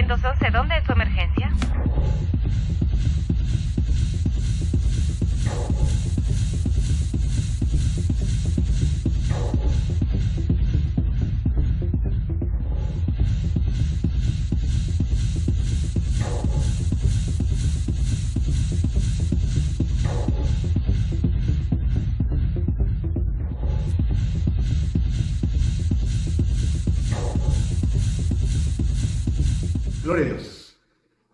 911, ¿dónde es su emergencia? Gloria a Dios.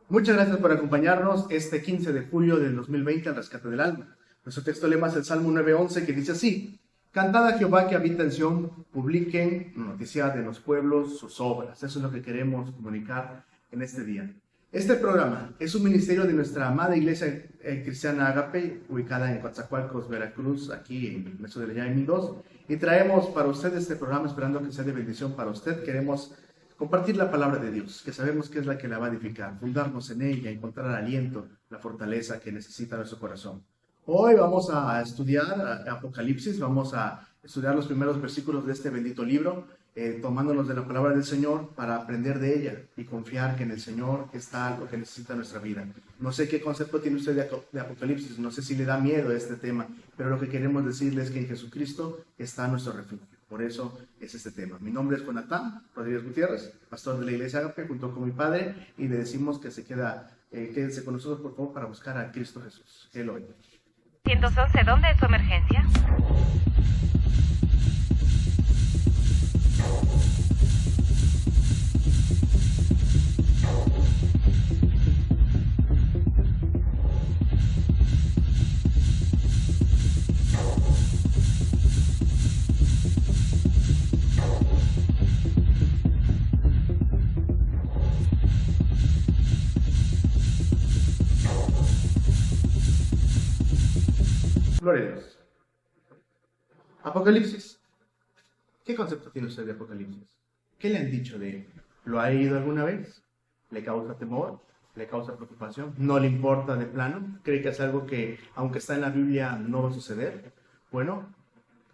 Muchas gracias por acompañarnos este 15 de julio del 2020 al rescate del alma. Nuestro texto lema es el Salmo 9:11, que dice así: Cantad a Jehová que habita en Sión, publiquen noticia de los pueblos sus obras. Eso es lo que queremos comunicar en este día. Este programa es un ministerio de nuestra amada iglesia cristiana Agape, ubicada en Coatzacoalcos, Veracruz, aquí en el Meso de la Llave 2. Y traemos para usted este programa esperando que sea de bendición para usted. Queremos compartir la palabra de Dios, que sabemos que es la que la va a edificar, fundarnos en ella, encontrar aliento, la fortaleza que necesita nuestro corazón. Hoy vamos a estudiar Apocalipsis, vamos a estudiar los primeros versículos de este bendito libro, tomándonos de la palabra del Señor para aprender de ella y confiar que en el Señor está lo que necesita nuestra vida. No sé qué concepto tiene usted de Apocalipsis, no sé si le da miedo a este tema, pero lo que queremos decirle es que en Jesucristo está nuestro refugio. Por eso es este tema. Mi nombre es Jonatán Rodríguez Gutiérrez, pastor de la iglesia Agape, junto con mi padre, y le decimos que quédense con nosotros, por favor, para buscar a Cristo Jesús. Eloy. 911, ¿dónde es su emergencia? Gloria a Dios. Apocalipsis. ¿Qué concepto tiene usted de Apocalipsis? ¿Qué le han dicho de él? ¿Lo ha leído alguna vez? ¿Le causa temor? ¿Le causa preocupación? ¿No le importa de plano? ¿Cree que es algo que, aunque está en la Biblia, no va a suceder? Bueno,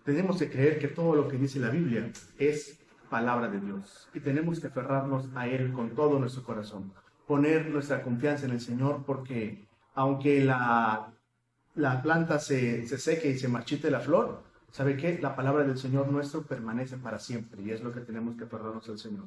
tenemos que creer que todo lo que dice la Biblia es palabra de Dios. Y tenemos que aferrarnos a Él con todo nuestro corazón. Poner nuestra confianza en el Señor, porque aunque la planta se seque y se marchite la flor, ¿sabe qué? La palabra del Señor nuestro permanece para siempre, y es lo que tenemos que aferrarnos al Señor.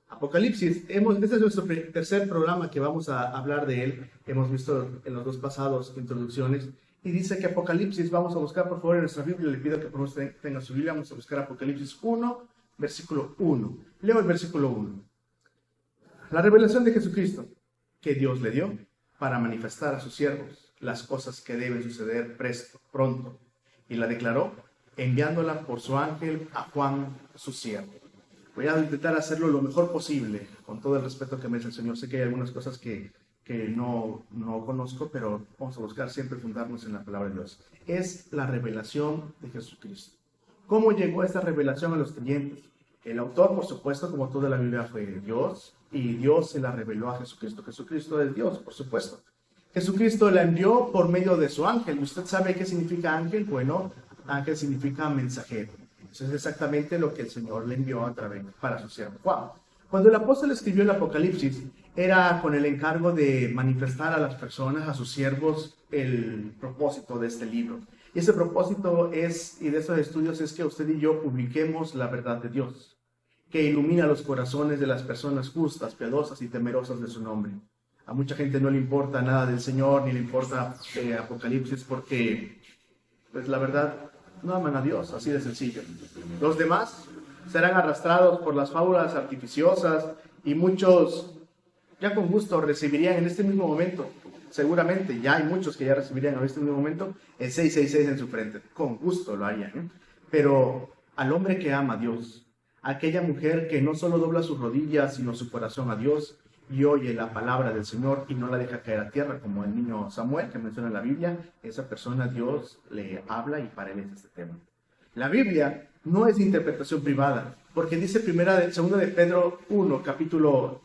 Apocalipsis, este es nuestro tercer programa que vamos a hablar de él. Hemos visto en los dos pasados introducciones, y dice que Apocalipsis, vamos a buscar por favor en nuestra Biblia, le pido que por favor tenga su Biblia, vamos a buscar Apocalipsis 1, versículo 1. Leo el versículo 1. La revelación de Jesucristo, que Dios le dio para manifestar a sus siervos las cosas que deben suceder pronto, y la declaró enviándola por su ángel a Juan, su siervo. Voy a intentar hacerlo lo mejor posible, con todo el respeto que merece el Señor. Sé que hay algunas cosas que no conozco, pero vamos a buscar siempre fundarnos en la palabra de Dios. Es la revelación de Jesucristo. ¿Cómo llegó esta revelación a los creyentes? El autor, por supuesto, como toda la Biblia, fue Dios, y Dios se la reveló a Jesucristo. Jesucristo es Dios, por supuesto. Jesucristo la envió por medio de su ángel. ¿Usted sabe qué significa ángel? Bueno, ángel significa mensajero. Eso es exactamente lo que el Señor le envió para su siervo Juan. Cuando el apóstol escribió el Apocalipsis, era con el encargo de manifestar a las personas, a sus siervos, el propósito de este libro. Y ese propósito y de estos estudios es que usted y yo publiquemos la verdad de Dios, que ilumina los corazones de las personas justas, piadosas y temerosas de su nombre. A mucha gente no le importa nada del Señor, ni le importa Apocalipsis, porque, pues la verdad, no aman a Dios, así de sencillo. Los demás serán arrastrados por las fábulas artificiosas, y muchos ya con gusto recibirían en este mismo momento, seguramente ya hay muchos que ya recibirían en este mismo momento el 666 en su frente, con gusto lo harían. Pero al hombre que ama a Dios, a aquella mujer que no solo dobla sus rodillas, sino su corazón a Dios, y oye la palabra del Señor y no la deja caer a tierra, como el niño Samuel que menciona en la Biblia, esa persona Dios le habla, y para él es este tema. La Biblia no es de interpretación privada, porque dice segunda de Pedro 1, capítulo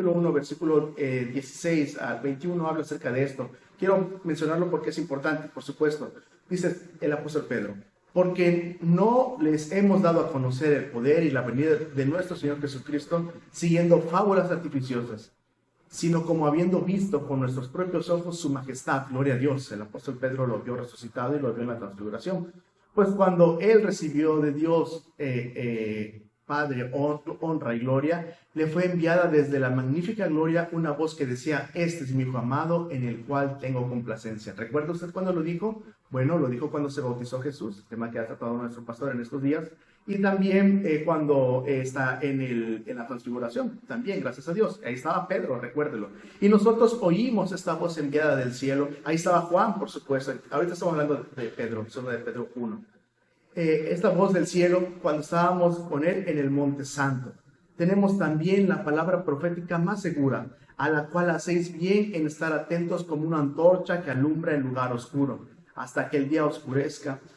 1, versículo 16 al 21, habla acerca de esto. Quiero mencionarlo porque es importante, por supuesto. Dice el apóstol Pedro: porque no les hemos dado a conocer el poder y la venida de nuestro Señor Jesucristo siguiendo fábulas artificiosas, sino como habiendo visto con nuestros propios ojos su majestad, gloria a Dios. El apóstol Pedro lo vio resucitado y lo vio en la transfiguración. Pues cuando él recibió de Dios Padre, honra y gloria, le fue enviada desde la magnífica gloria una voz que decía: este es mi Hijo amado, en el cual tengo complacencia. ¿Recuerda usted cuándo lo dijo? Bueno, lo dijo cuando se bautizó Jesús, tema que ha tratado nuestro pastor en estos días, y también cuando está en la transfiguración, también, gracias a Dios. Ahí estaba Pedro, recuérdelo. Y nosotros oímos esta voz enviada del cielo. Ahí estaba Juan, por supuesto. Ahorita estamos hablando de Pedro, solo de Pedro 1. Esta voz del cielo cuando estábamos con él en el Monte Santo. Tenemos también la palabra profética más segura, a la cual hacéis bien en estar atentos como una antorcha que alumbra el lugar oscuro, hasta que el día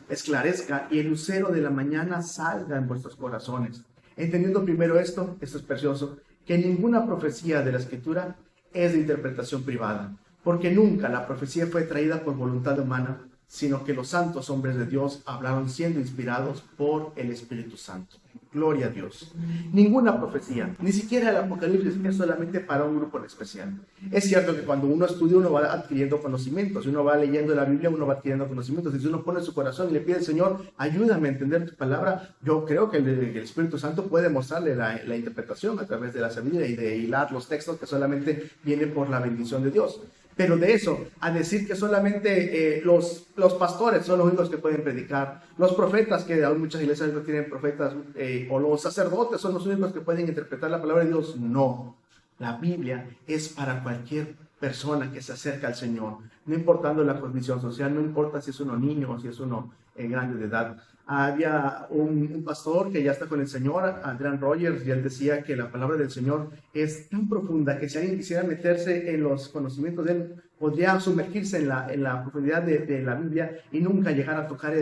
esclarezca y el lucero de la mañana salga en vuestros corazones. Entendiendo primero esto es precioso, que ninguna profecía de la Escritura es de interpretación privada, porque nunca la profecía fue traída por voluntad humana, sino que los santos hombres de Dios hablaron siendo inspirados por el Espíritu Santo. Gloria a Dios. Ninguna profecía, ni siquiera el Apocalipsis, es solamente para un grupo en especial. Es cierto que cuando uno estudia, uno va adquiriendo conocimientos. Si uno va leyendo la Biblia, uno va adquiriendo conocimientos. Y si uno pone su corazón y le pide al Señor, ayúdame a entender tu palabra, yo creo que el Espíritu Santo puede mostrarle la interpretación a través de la sabiduría y de hilar los textos que solamente vienen por la bendición de Dios. Pero de eso, a decir que solamente los pastores son los únicos que pueden predicar, los profetas, que aún muchas iglesias no tienen profetas, o los sacerdotes son los únicos que pueden interpretar la palabra de Dios, no. La Biblia es para cualquier persona que se acerca al Señor, no importando la condición social, no importa si es uno niño o si es uno grande de edad. Había un pastor que ya está con el Señor, Adrian Rogers, y él decía que la palabra del Señor es tan profunda que si alguien quisiera meterse en los conocimientos de él, podría sumergirse en la profundidad de la Biblia y nunca llegar a tocar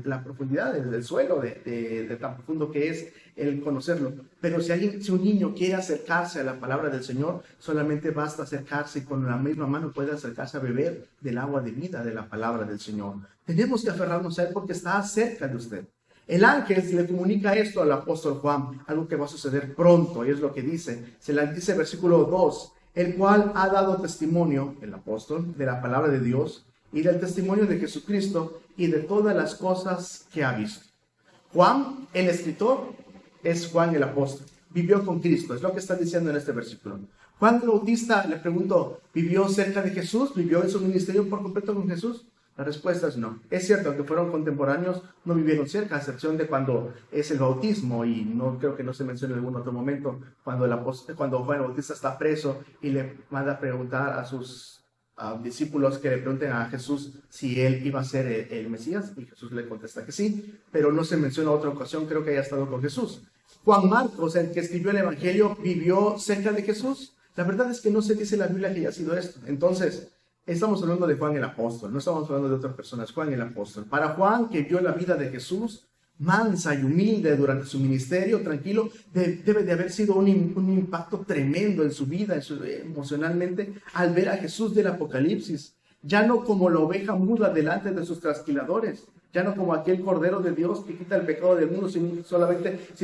la profundidad del suelo de tan profundo que es el conocerlo. Pero si un niño quiere acercarse a la palabra del Señor, solamente basta acercarse y con la misma mano puede acercarse a beber del agua de vida de la palabra del Señor. Tenemos que aferrarnos a él porque está cerca de usted. El ángel le comunica esto al apóstol Juan, algo que va a suceder pronto, y es lo que dice. Se le dice versículo 2, el cual ha dado testimonio, el apóstol, de la palabra de Dios y del testimonio de Jesucristo y de todas las cosas que ha visto. Juan, el escritor, es Juan el apóstol. Vivió con Cristo, es lo que está diciendo en este versículo. Juan el Bautista, le pregunto, ¿vivió cerca de Jesús? ¿Vivió en su ministerio por completo con Jesús? La respuesta es no. Es cierto que fueron contemporáneos, no vivieron cerca, a excepción de cuando es el bautismo, y no creo que no se mencione en algún otro momento, cuando Juan el Bautista está preso y le manda a preguntar a sus discípulos que le pregunten a Jesús si él iba a ser el Mesías, y Jesús le contesta que sí, pero no se menciona otra ocasión, creo que haya estado con Jesús. Juan Marcos, el que escribió el Evangelio, ¿vivió cerca de Jesús? La verdad es que no se dice en la Biblia que haya sido esto. Entonces, estamos hablando de Juan el apóstol, no estamos hablando de otras personas. Juan el apóstol. Para Juan, que vio la vida de Jesús, mansa y humilde durante su ministerio, tranquilo, debe de haber sido un impacto tremendo en su vida, emocionalmente, al ver a Jesús del Apocalipsis. Ya no como la oveja muda delante de sus trasquiladores, ya no como aquel Cordero de Dios que quita el pecado del mundo, sino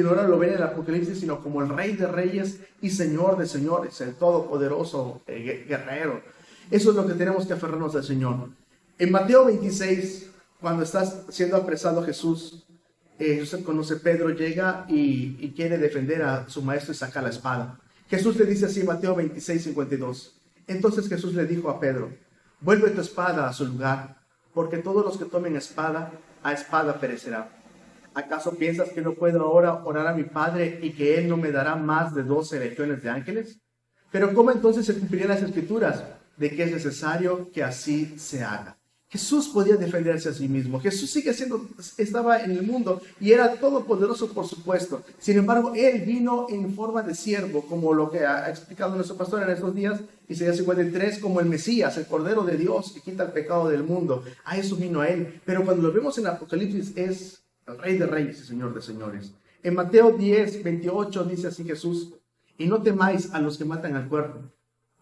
ahora lo ven en el Apocalipsis, sino como el Rey de Reyes y Señor de Señores, el Todopoderoso guerrero. Eso es lo que tenemos que aferrarnos al Señor. En Mateo 26, cuando está siendo apresado Jesús, usted conoce, Pedro llega y quiere defender a su maestro y saca la espada. Jesús le dice así, Mateo 26, 52. Entonces Jesús le dijo a Pedro, vuelve tu espada a su lugar, porque todos los que tomen espada, a espada perecerá. ¿Acaso piensas que no puedo ahora orar a mi Padre y que Él no me dará más de 12 legiones de ángeles? Pero ¿cómo entonces se cumplirían las Escrituras de que es necesario que así se haga? Jesús podía defenderse a sí mismo. Jesús estaba en el mundo y era todopoderoso, por supuesto. Sin embargo, Él vino en forma de siervo, como lo que ha explicado nuestro pastor en estos días, Isaías 53, como el Mesías, el Cordero de Dios que quita el pecado del mundo. A eso vino Él. Pero cuando lo vemos en Apocalipsis, es el Rey de Reyes y Señor de Señores. En Mateo 10, 28 dice así Jesús, y no temáis a los que matan al cuerpo,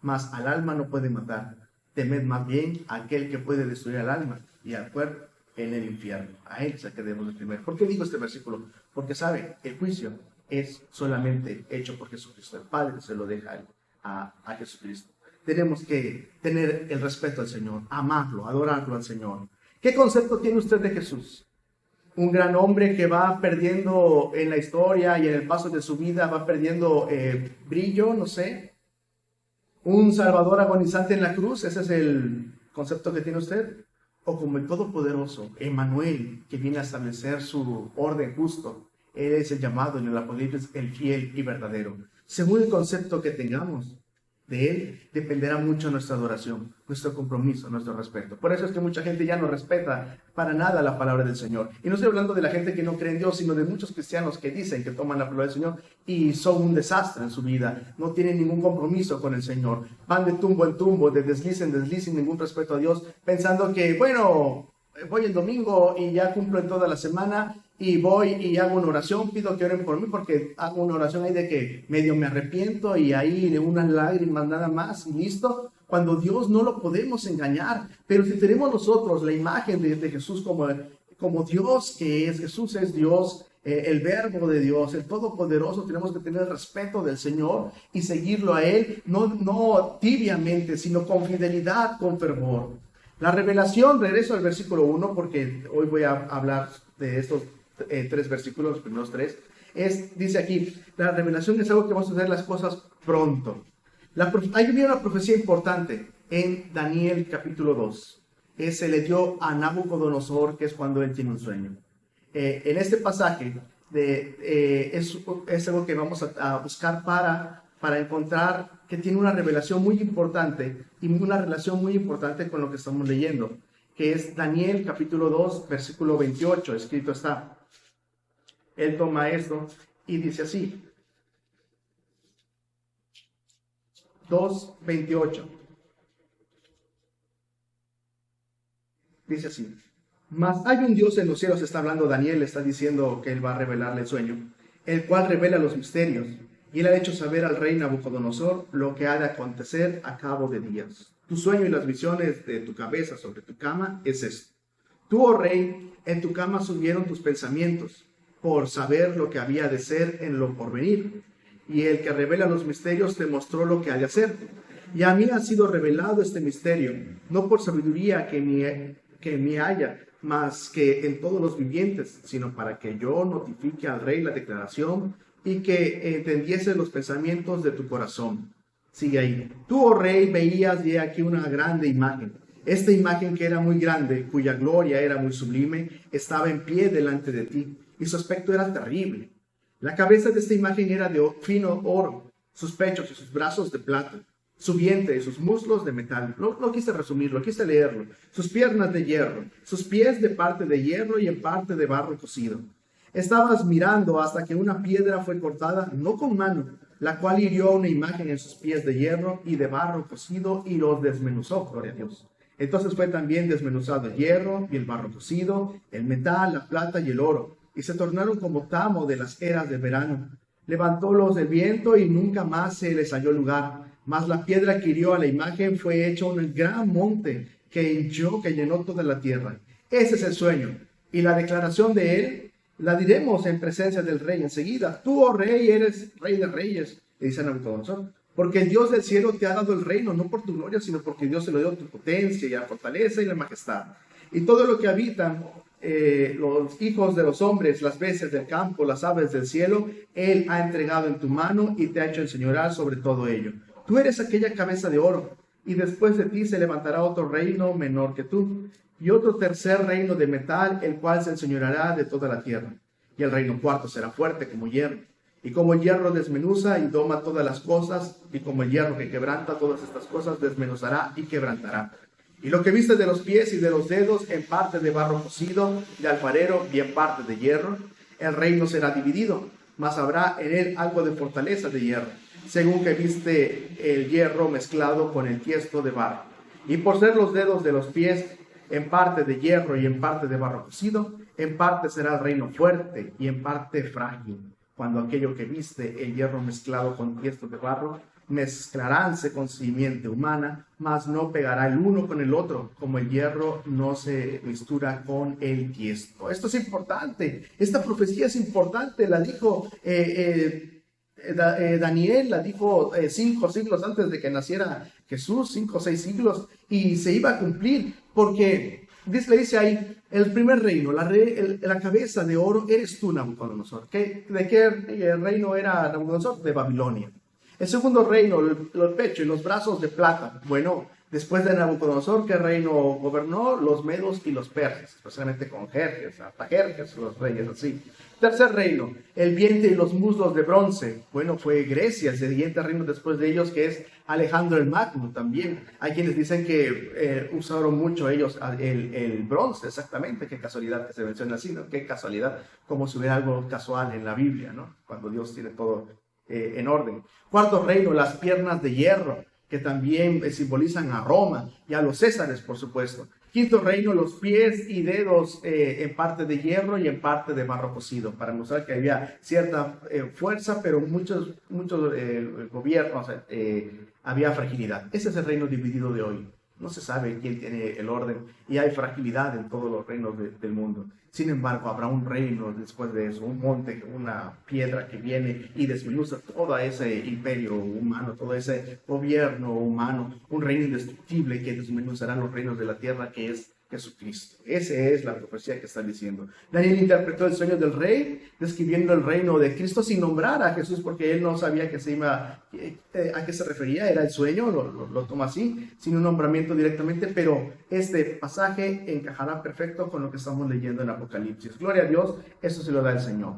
mas al alma no pueden matar. Temed más bien a aquel que puede destruir al alma y al cuerpo en el infierno. A Él es el que debemos de temer. ¿Por qué digo este versículo? Porque sabe, el juicio es solamente hecho por Jesucristo. El Padre se lo deja a Jesucristo. Tenemos que tener el respeto al Señor, amarlo, adorarlo al Señor. ¿Qué concepto tiene usted de Jesús? Un gran hombre que va perdiendo en la historia y en el paso de su vida, va perdiendo brillo, no sé. Un Salvador agonizante en la cruz, ese es el concepto que tiene usted. O como el Todopoderoso, Emmanuel, que viene a establecer su orden justo. Él es el llamado en el Apocalipsis, el fiel y verdadero. Según el concepto que tengamos de Él, dependerá mucho nuestra adoración, nuestro compromiso, nuestro respeto. Por eso es que mucha gente ya no respeta para nada la palabra del Señor. Y no estoy hablando de la gente que no cree en Dios, sino de muchos cristianos que dicen que toman la palabra del Señor y son un desastre en su vida. No tienen ningún compromiso con el Señor. Van de tumbo en tumbo, de desliz en desliz, sin ningún respeto a Dios, pensando que, bueno, voy el domingo y ya cumplo en toda la semana y voy y hago una oración, pido que oren por mí porque hago una oración ahí de que medio me arrepiento y ahí de unas lágrimas nada más y listo. Cuando Dios no lo podemos engañar, pero si tenemos nosotros la imagen de Jesús como Dios que es, Jesús es Dios, el verbo de Dios, el Todopoderoso, tenemos que tener respeto del Señor y seguirlo a Él, no tibiamente, sino con fidelidad, con fervor. La revelación, regreso al versículo 1, porque hoy voy a hablar de estos 3 versículos, los primeros 3, dice aquí, la revelación es algo que vamos a hacer las cosas pronto. Hay una profecía importante en Daniel capítulo 2. Se le dio a Nabucodonosor, que es cuando él tiene un sueño. En este pasaje es algo que vamos a buscar para encontrar que tiene una revelación muy importante y una relación muy importante con lo que estamos leyendo, que es Daniel capítulo 2, versículo 28, escrito está. Él toma esto y dice así, 2:28. Dice así, mas hay un Dios en los cielos, está hablando Daniel, está diciendo que él va a revelarle el sueño, el cual revela los misterios, y él ha hecho saber al rey Nabucodonosor lo que ha de acontecer a cabo de días. Tu sueño y las visiones de tu cabeza sobre tu cama es esto. Tú, oh rey, en tu cama subieron tus pensamientos, por saber lo que había de ser en lo porvenir, y el que revela los misterios te mostró lo que ha de hacer. Y a mí ha sido revelado este misterio, no por sabiduría que me haya, más que en todos los vivientes, sino para que yo notifique al rey la declaración y que entendiese los pensamientos de tu corazón. Sigue ahí. Tú, oh rey, veías y aquí una grande imagen. Esta imagen que era muy grande, cuya gloria era muy sublime, estaba en pie delante de ti, y su aspecto era terrible. La cabeza de esta imagen era de fino oro, sus pechos y sus brazos de plata, su vientre y sus muslos de metal. No quise resumirlo, quise leerlo. Sus piernas de hierro, sus pies de parte de hierro y en parte de barro cocido. Estabas mirando hasta que una piedra fue cortada, no con mano, la cual hirió una imagen en sus pies de hierro y de barro cocido y los desmenuzó, gloria a Dios. Entonces fue también desmenuzado el hierro y el barro cocido, el metal, la plata y el oro, y se tornaron como tamo de las eras de verano. Levantólos el viento y nunca más se les halló lugar. Mas la piedra que hirió a la imagen fue hecha un gran monte que llenó toda la tierra. Ese es el sueño. Y la declaración de él la diremos en presencia del rey enseguida. Tú, oh rey, eres rey de reyes, le dice a Nabucodonosor. Porque el Dios del cielo te ha dado el reino, no por tu gloria, sino porque Dios te lo dio tu potencia y la fortaleza y la majestad. Y todo lo que habitan los hijos de los hombres, las bestias del campo, las aves del cielo, Él ha entregado en tu mano y te ha hecho enseñorear sobre todo ello. Tú eres aquella cabeza de oro, y después de ti se levantará otro reino menor que tú, y otro tercer reino de metal, el cual se enseñoreará de toda la tierra. Y el reino cuarto será fuerte como hierro, y como el hierro desmenuza y doma todas las cosas, y como el hierro que quebranta todas estas cosas, desmenuzará y quebrantará. Y lo que viste de los pies y de los dedos, en parte de barro cocido, de alfarero, y en parte de hierro, el reino será dividido, mas habrá en él algo de fortaleza de hierro, según que viste el hierro mezclado con el tiesto de barro. Y por ser los dedos de los pies en parte de hierro y en parte de barro cocido, en parte será el reino fuerte y en parte frágil, cuando aquello que viste, el hierro mezclado con tiesto de barro, mezclaránse con simiente humana, mas no pegará el uno con el otro, como el hierro no se mistura con el tiesto. Esto es importante, esta profecía es importante, la dijo Daniel, la dijo 5 siglos antes de que naciera Jesús, 5 o 6 siglos, y se iba a cumplir, porque le dice ahí, el primer reino, la cabeza de oro eres tú, Nabucodonosor. ¿De qué reino era Nabucodonosor? De Babilonia. El segundo reino, el pecho y los brazos de plata. Bueno, después de Nabucodonosor, ¿qué reino gobernó? Los medos y los persas, especialmente con Jerjes, hasta Jerjes, los reyes así. Tercer reino, el vientre y los muslos de bronce. Bueno, fue Grecia, el siguiente reino después de ellos, que es Alejandro el Magno también. Hay quienes dicen que usaron mucho ellos el bronce, exactamente. Qué casualidad que se menciona así, ¿no? Qué casualidad, como si hubiera algo casual en la Biblia, ¿no? Cuando Dios tiene todo en orden. Cuarto reino, las piernas de hierro, que también simbolizan a Roma y a los Césares, por supuesto. Quinto reino, los pies y dedos en parte de hierro y en parte de barro cocido, para mostrar que había cierta fuerza, pero muchos gobiernos, había fragilidad. Ese es el reino dividido de hoy. No se sabe quién tiene el orden y hay fragilidad en todos los reinos del mundo. Sin embargo, habrá un reino después de eso, un monte, una piedra que viene y desmenuza todo ese imperio humano, todo ese gobierno humano, un reino indestructible que desmenuzará los reinos de la tierra, que es Jesucristo. Esa es la profecía que está diciendo. Daniel interpretó el sueño del rey, describiendo el reino de Cristo sin nombrar a Jesús, porque él no sabía a qué se refería, era el sueño, lo toma así, sin un nombramiento directamente, pero este pasaje encajará perfecto con lo que estamos leyendo en Apocalipsis. Gloria a Dios, eso se lo da el Señor.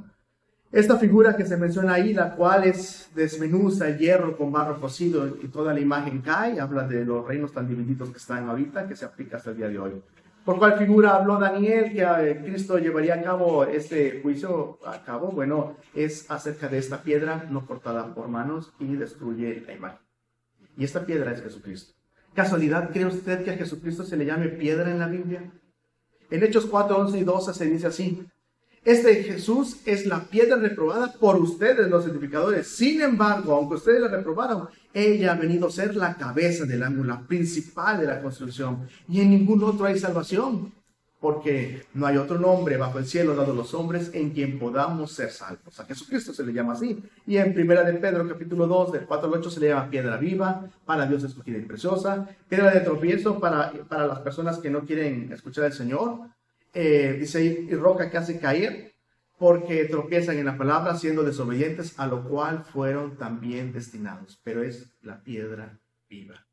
Esta figura que se menciona ahí, la cual desmenuza el hierro con barro cocido y toda la imagen cae, habla de los reinos tan divididos que están ahorita, que se aplica hasta el día de hoy. ¿Por cuál figura habló Daniel que Cristo llevaría a cabo este juicio a cabo? Bueno, es acerca de esta piedra no cortada por manos y destruye la imagen. Y esta piedra es Jesucristo. ¿Casualidad cree usted que a Jesucristo se le llame piedra en la Biblia? En Hechos 4, 11 y 12 se dice así: este Jesús es la piedra reprobada por ustedes, los edificadores. Sin embargo, aunque ustedes la reprobaron, ella ha venido a ser la cabeza del ángulo, la principal de la construcción. Y en ningún otro hay salvación, porque no hay otro nombre bajo el cielo dado a los hombres en quien podamos ser salvos. A Jesucristo se le llama así. Y en 1 de Pedro, capítulo 2, del 4 al 8, se le llama piedra viva, para Dios escogida y preciosa. Piedra de tropiezo para las personas que no quieren escuchar al Señor. Dice, y roca que hace caer, porque tropiezan en la palabra, siendo desobedientes, a lo cual fueron también destinados. Pero es la piedra viva.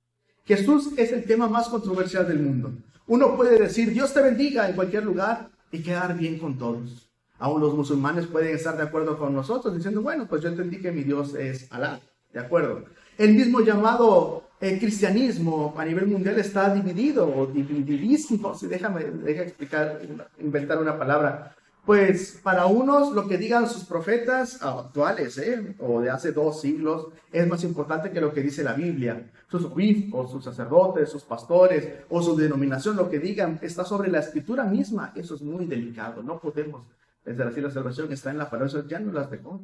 Jesús es el tema más controversial del mundo. Uno puede decir, Dios te bendiga en cualquier lugar y quedar bien con todos. Aún los musulmanes pueden estar de acuerdo con nosotros, diciendo, bueno, pues yo entendí que mi Dios es Alá. De acuerdo. El mismo llamado cristianismo a nivel mundial está dividido o divididísimo. Si déjame explicar, inventar una palabra. Pues para unos lo que digan sus profetas actuales o de hace 2 siglos es más importante que lo que dice la Biblia. Sus obispos, sus sacerdotes, sus pastores o su denominación, lo que digan está sobre la escritura misma. Eso es muy delicado. No podemos, es decir, la salvación está en la palabra, eso ya no las dejó.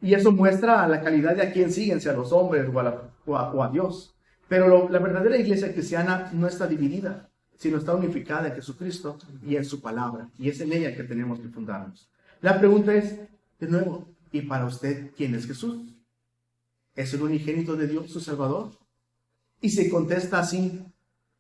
Y eso muestra la calidad de a quién siguen, sea a los hombres o a Dios. Pero la verdadera iglesia cristiana no está dividida, sino está unificada en Jesucristo y en su palabra. Y es en ella que tenemos que fundarnos. La pregunta es, de nuevo, ¿y para usted quién es Jesús? ¿Es el unigénito de Dios, su Salvador? Y se contesta así,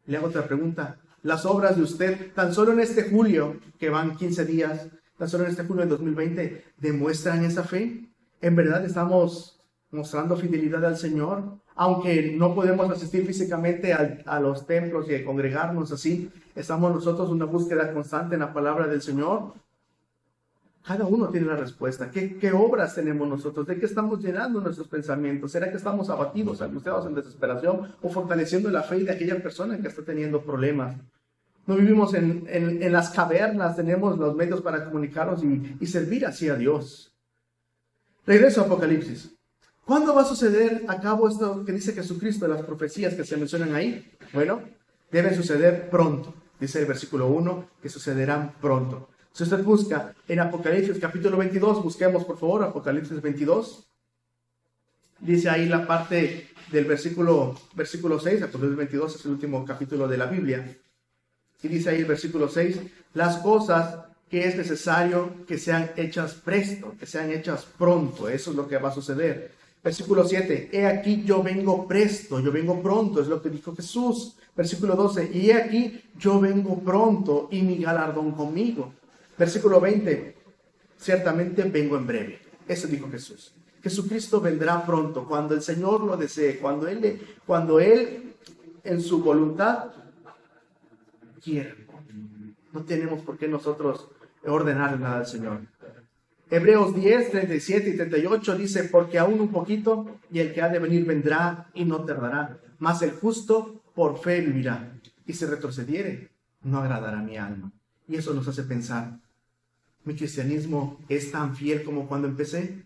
le hago otra pregunta. Las obras de usted, tan solo en este julio, que van 15 días, tan solo en este julio de 2020, ¿demuestran esa fe? ¿En verdad estamos mostrando fidelidad al Señor? Aunque no podemos asistir físicamente a los templos y congregarnos así, ¿estamos nosotros en una búsqueda constante en la palabra del Señor? Cada uno tiene la respuesta. ¿Qué obras tenemos nosotros? ¿De qué estamos llenando nuestros pensamientos? ¿Será que estamos abatidos, angustiados, en desesperación o fortaleciendo la fe de aquella persona que está teniendo problemas? No vivimos en las cavernas, tenemos los medios para comunicarnos y servir así a Dios. Regreso a Apocalipsis. ¿Cuándo va a suceder a cabo esto que dice Jesucristo, las profecías que se mencionan ahí? Bueno, deben suceder pronto. Dice el versículo 1 que sucederán pronto. Si usted busca en Apocalipsis capítulo 22, busquemos por favor Apocalipsis 22. Dice ahí la parte del versículo 6, Apocalipsis 22 es el último capítulo de la Biblia. Y dice ahí el versículo 6, las cosas que es necesario que sean hechas presto, que sean hechas pronto. Eso es lo que va a suceder. Versículo 7, he aquí yo vengo presto, yo vengo pronto, es lo que dijo Jesús. Versículo 12, y he aquí yo vengo pronto y mi galardón conmigo. Versículo 20, ciertamente vengo en breve. Eso dijo Jesús. Jesucristo vendrá pronto, cuando el Señor lo desee, cuando Él en su voluntad quiera. No tenemos por qué nosotros ordenar nada al Señor. Hebreos 10, 37 y 38 dice, porque aún un poquito y el que ha de venir vendrá y no tardará, mas el justo por fe vivirá. Y si retrocediere, no agradará mi alma. Y eso nos hace pensar, ¿mi cristianismo es tan fiel como cuando empecé?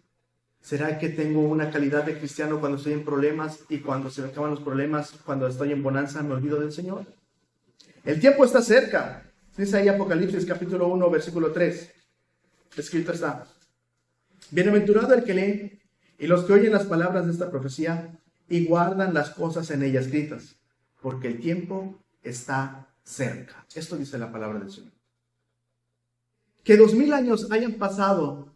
¿Será que tengo una calidad de cristiano cuando estoy en problemas y cuando se me acaban los problemas, cuando estoy en bonanza, me olvido del Señor? El tiempo está cerca. Dice ahí Apocalipsis capítulo 1, versículo 3. Escrito está, bienaventurado el que lee y los que oyen las palabras de esta profecía y guardan las cosas en ella escritas, porque el tiempo está cerca. Esto dice la palabra del Señor. Que 2000 años hayan pasado,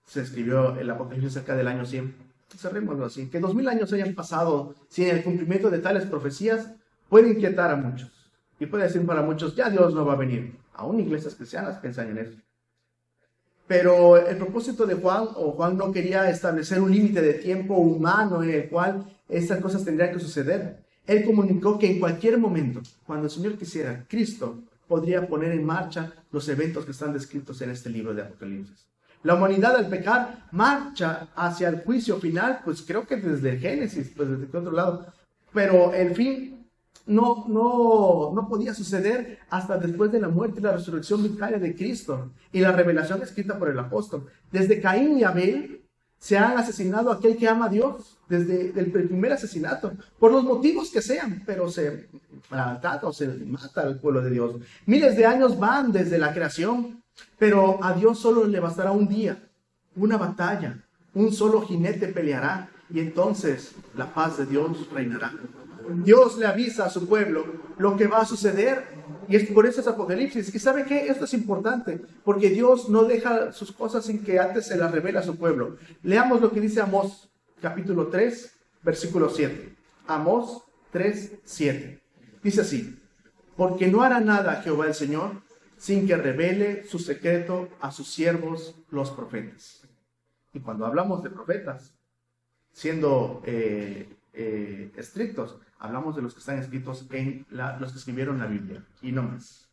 se escribió el Apocalipsis cerca del año 100. Cerrémoslo así. Que 2000 años hayan pasado sin el cumplimiento de tales profecías puede inquietar a muchos. Y puede decir para muchos, ya Dios no va a venir. Aún iglesias cristianas piensan en eso. Pero el propósito de Juan no quería establecer un límite de tiempo humano en el cual estas cosas tendrían que suceder. Él comunicó que en cualquier momento, cuando el Señor quisiera, Cristo podría poner en marcha los eventos que están descritos en este libro de Apocalipsis. La humanidad al pecar marcha hacia el juicio final, pues creo que desde el Génesis, pues desde el otro lado. Pero el fin no podía suceder hasta después de la muerte y la resurrección vicaria de Cristo y la revelación escrita por el apóstol. Desde Caín y Abel se han asesinado a aquel que ama a Dios, desde el primer asesinato, por los motivos que sean, pero se maltrata o se mata al pueblo de Dios. Miles de años van desde la creación, pero a Dios solo le bastará un día, una batalla, un solo jinete peleará y entonces la paz de Dios reinará. Dios le avisa a su pueblo lo que va a suceder y es por eso es Apocalipsis. ¿Y sabe qué? Esto es importante porque Dios no deja sus cosas sin que antes se las revele a su pueblo. Leamos lo que dice Amós capítulo 3 versículo 7. Amós 3, 7. Dice así, porque no hará nada Jehová el Señor sin que revele su secreto a sus siervos los profetas. Y cuando hablamos de profetas, siendo estrictos, hablamos de los que están escritos en los que escribieron la Biblia y no más.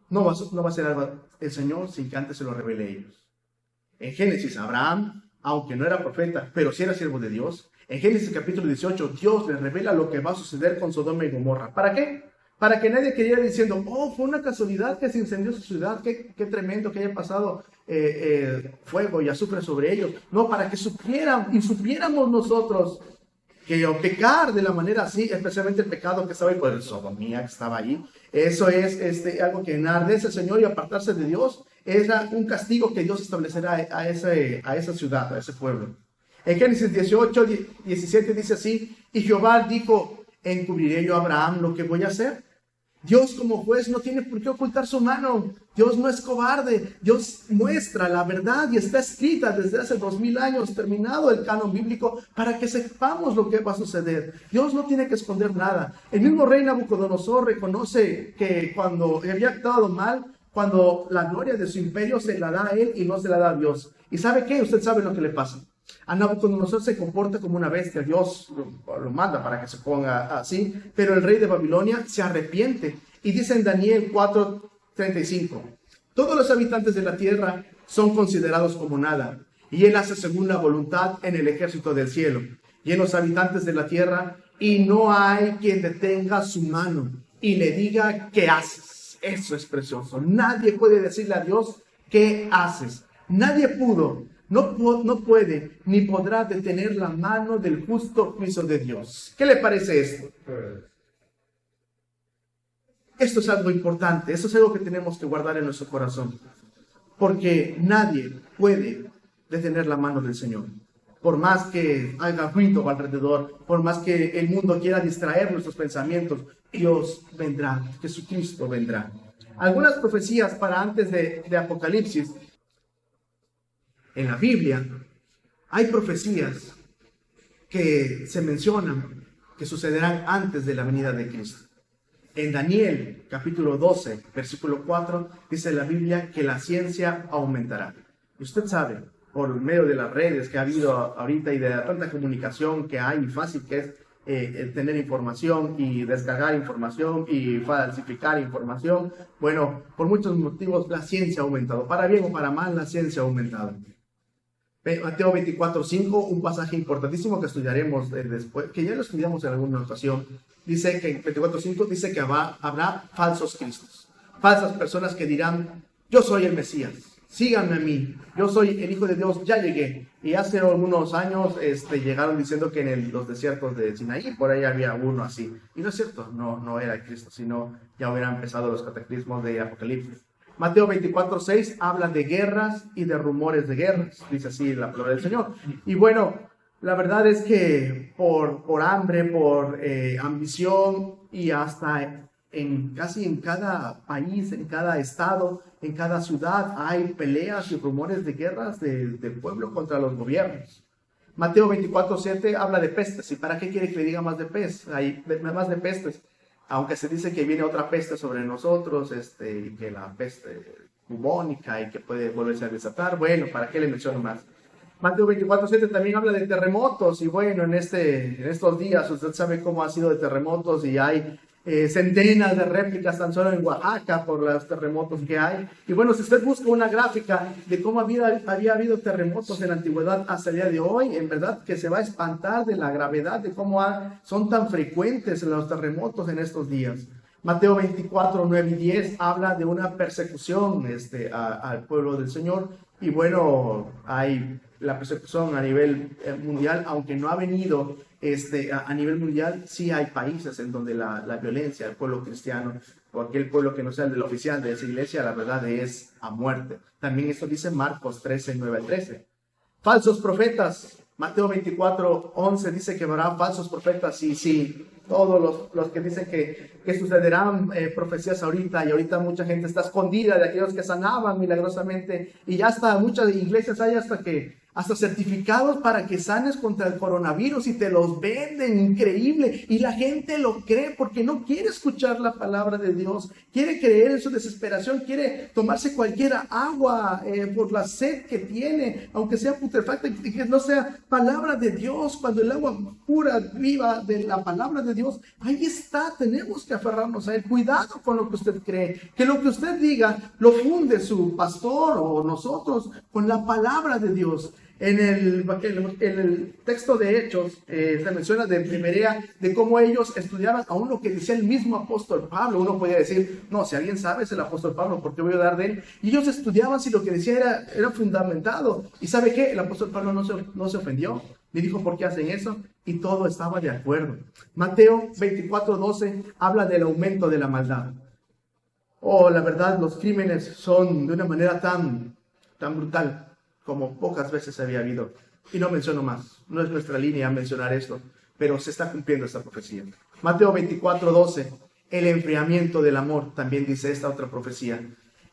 No va a ser algo el Señor sin que antes se lo revele a ellos. En Génesis, Abraham, aunque no era profeta, pero sí era siervo de Dios. En Génesis capítulo 18, Dios le revela lo que va a suceder con Sodoma y Gomorra. ¿Para qué? Para que nadie quede diciendo, fue una casualidad que se incendió su ciudad, qué tremendo que haya pasado fuego y azufre sobre ellos. No, para que supieran y supiéramos nosotros que pecar de la manera así, especialmente el pecado que estaba ahí, por el sodomía que estaba allí, eso es algo que enardece al Señor y apartarse de Dios, era un castigo que Dios establecerá a esa ciudad, a ese pueblo. En Génesis 18, 17 dice así, y Jehová dijo, ¿encubriré yo a Abraham lo que voy a hacer? Dios como juez no tiene por qué ocultar su mano. Dios no es cobarde. Dios muestra la verdad y está escrita desde hace 2000 años, terminado el canon bíblico, para que sepamos lo que va a suceder. Dios no tiene que esconder nada. El mismo rey Nabucodonosor reconoce que cuando había actuado mal, cuando la gloria de su imperio se la da a él y no se la da a Dios. ¿Y sabe qué? Usted sabe lo que le pasa. A Nabucodonosor se comporta como una bestia, Dios lo manda para que se ponga así, pero el rey de Babilonia se arrepiente y dice en Daniel 4:35, todos los habitantes de la tierra son considerados como nada, y él hace según la voluntad en el ejército del cielo, y en los habitantes de la tierra, y no hay quien detenga su mano y le diga ¿qué haces? Eso es precioso. Nadie puede decirle a Dios ¿qué haces? Nadie pudo. No puede ni podrá detener la mano del justo juicio de Dios. ¿Qué le parece esto? Esto es algo importante. Esto es algo que tenemos que guardar en nuestro corazón. Porque nadie puede detener la mano del Señor. Por más que haga ruido alrededor, por más que el mundo quiera distraer nuestros pensamientos, Dios vendrá, Jesucristo vendrá. Algunas profecías para antes de Apocalipsis. En la Biblia hay profecías que se mencionan que sucederán antes de la venida de Cristo. En Daniel, capítulo 12, versículo 4, dice la Biblia que la ciencia aumentará. Usted sabe, por medio de las redes que ha habido ahorita y de la tanta comunicación que hay, fácil que es tener información y descargar información y falsificar información. Bueno, por muchos motivos la ciencia ha aumentado. Para bien o para mal, la ciencia ha aumentado. Mateo 24:5, un pasaje importantísimo que estudiaremos después, que ya lo estudiamos en alguna ocasión. Dice que en 24:5 dice que habrá falsos cristos, falsas personas que dirán: yo soy el Mesías, síganme a mí, yo soy el Hijo de Dios, ya llegué. Y hace algunos años llegaron diciendo que en los desiertos de Sinaí, por ahí había uno así. Y no es cierto, no era Cristo, sino ya hubieran empezado los cataclismos de Apocalipsis. Mateo 24:6 habla de guerras y de rumores de guerras, dice así la palabra del Señor. Y bueno, la verdad es que por hambre, por ambición y hasta casi en cada país, en cada estado, en cada ciudad hay peleas y rumores de guerras del pueblo contra los gobiernos. Mateo 24:7 habla de pestes. ¿Y para qué quiere que le diga más de más de pestes? Aunque se dice que viene otra peste sobre nosotros, y que la peste bubónica y que puede volverse a desatar. Bueno, ¿para qué le menciono más? Mateo 24:7 también habla de terremotos. Y bueno, en estos días usted sabe cómo ha sido de terremotos y hay centenas de réplicas tan solo en Oaxaca por los terremotos que hay. Y bueno, si usted busca una gráfica de cómo había habido terremotos en la antigüedad hasta el día de hoy, en verdad que se va a espantar de la gravedad de cómo son tan frecuentes los terremotos en estos días. Mateo 24:9 y 10 habla de una persecución al pueblo del Señor. Y bueno, hay la persecución a nivel mundial, aunque no ha venido a nivel mundial. Sí hay países en donde la violencia al pueblo cristiano o aquel pueblo que no sea el del oficial de esa iglesia, la verdad es a muerte. También esto dice Marcos 13:9-13. Falsos profetas. Mateo 24:11 dice que habrá falsos profetas. Y sí, todos los que dicen que sucederán profecías ahorita, y ahorita mucha gente está escondida de aquellos que sanaban milagrosamente, y ya hasta muchas iglesias hay hasta certificados para que sanes contra el coronavirus y te los venden, increíble, y la gente lo cree porque no quiere escuchar la palabra de Dios, quiere creer en su desesperación, quiere tomarse cualquier agua por la sed que tiene, aunque sea putrefacta y que no sea palabra de Dios, cuando el agua pura, viva de la palabra de Dios, ahí está. Tenemos que aferrarnos a él. Cuidado con lo que usted cree, que lo que usted diga lo funde su pastor o nosotros con la palabra de Dios. En el texto de Hechos se menciona de Berea de cómo ellos estudiaban aún lo que decía el mismo apóstol Pablo. Uno podría decir: no, si alguien sabe es el apóstol Pablo, ¿por qué voy a dar de él? Y ellos estudiaban si lo que decía era fundamentado. ¿Y sabe qué? El apóstol Pablo no se ofendió, ni dijo por qué hacen eso, y todo estaba de acuerdo. Mateo 24:12 habla del aumento de la maldad. La verdad, los crímenes son de una manera tan brutal como pocas veces había habido. Y no menciono más, no es nuestra línea mencionar esto, pero se está cumpliendo esta profecía. Mateo 24:12, el enfriamiento del amor, también dice esta otra profecía.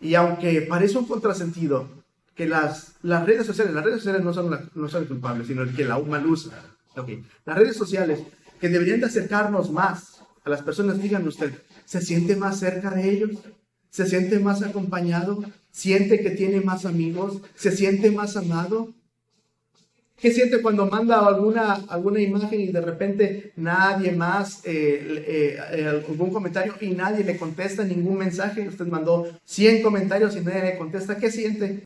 Y aunque parece un contrasentido que las redes sociales no son culpables, sino el que la mal usa. Okay. Las redes sociales, que deberían de acercarnos más a las personas, díganme usted, ¿se siente más cerca de ellos? ¿Se siente más acompañado? ¿Siente que tiene más amigos? ¿Se siente más amado? ¿Qué siente cuando manda alguna imagen y de repente nadie más, algún comentario y nadie le contesta ningún mensaje? Usted mandó 100 comentarios y nadie le contesta. ¿Qué siente?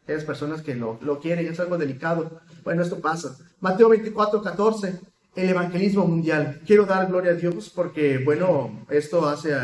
Aquellas personas que lo quieren, es algo delicado. Bueno, esto pasa. Mateo 24:14, el evangelismo mundial. Quiero dar gloria a Dios porque, bueno, esto hace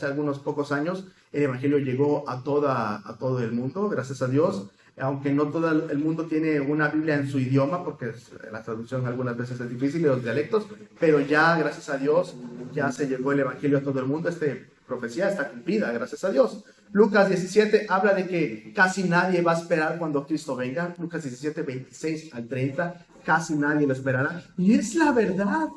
algunos pocos años, el evangelio llegó a todo el mundo, gracias a Dios. Aunque no todo el mundo tiene una Biblia en su idioma, porque la traducción algunas veces es difícil, de los dialectos, pero ya, gracias a Dios, ya se llegó el evangelio a todo el mundo. Esta profecía está cumplida, gracias a Dios. Lucas 17 habla de que casi nadie va a esperar cuando Cristo venga. Lucas 17, 26 al 30, casi nadie lo esperará. Y es la verdad.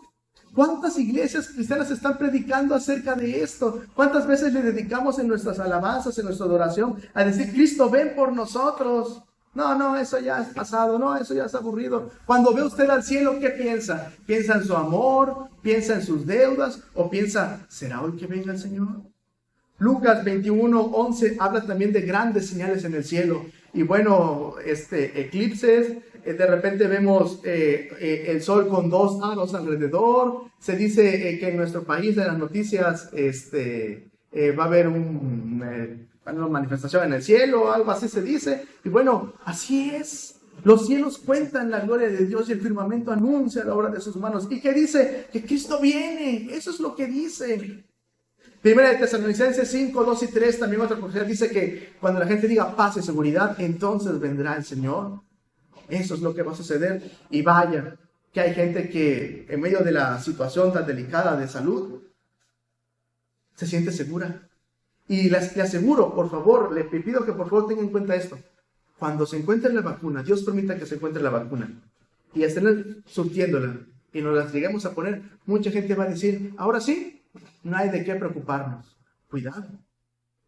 ¿Cuántas iglesias cristianas están predicando acerca de esto? ¿Cuántas veces le dedicamos en nuestras alabanzas, en nuestra adoración, a decir, Cristo, ven por nosotros? No, eso ya es pasado, no, eso ya es aburrido. Cuando ve usted al cielo, ¿qué piensa? ¿Piensa en su amor? ¿Piensa en sus deudas? ¿O piensa, ¿será hoy que venga el Señor? Lucas 21, 11 habla también de grandes señales en el cielo. Y bueno, eclipses, de repente vemos el sol con 2 aros alrededor. Se dice que en nuestro país, en las noticias, va a haber una manifestación en el cielo, algo así se dice. Y bueno, así es. Los cielos cuentan la gloria de Dios y el firmamento anuncia la obra de sus manos. ¿Y qué dice? Que Cristo viene. Eso es lo que dice. Primera de Tesalonicenses 5, 2 y 3, también otra profecía dice que cuando la gente diga paz y seguridad, entonces vendrá el Señor. Eso es lo que va a suceder. Y vaya, que hay gente que en medio de la situación tan delicada de salud, se siente segura. Y le aseguro, por favor, le pido que por favor tengan en cuenta esto. Cuando se encuentre la vacuna, Dios permita que se encuentre la vacuna, y estén surtiéndola, y nos las lleguemos a poner, mucha gente va a decir, ahora sí, no hay de qué preocuparnos. Cuidado.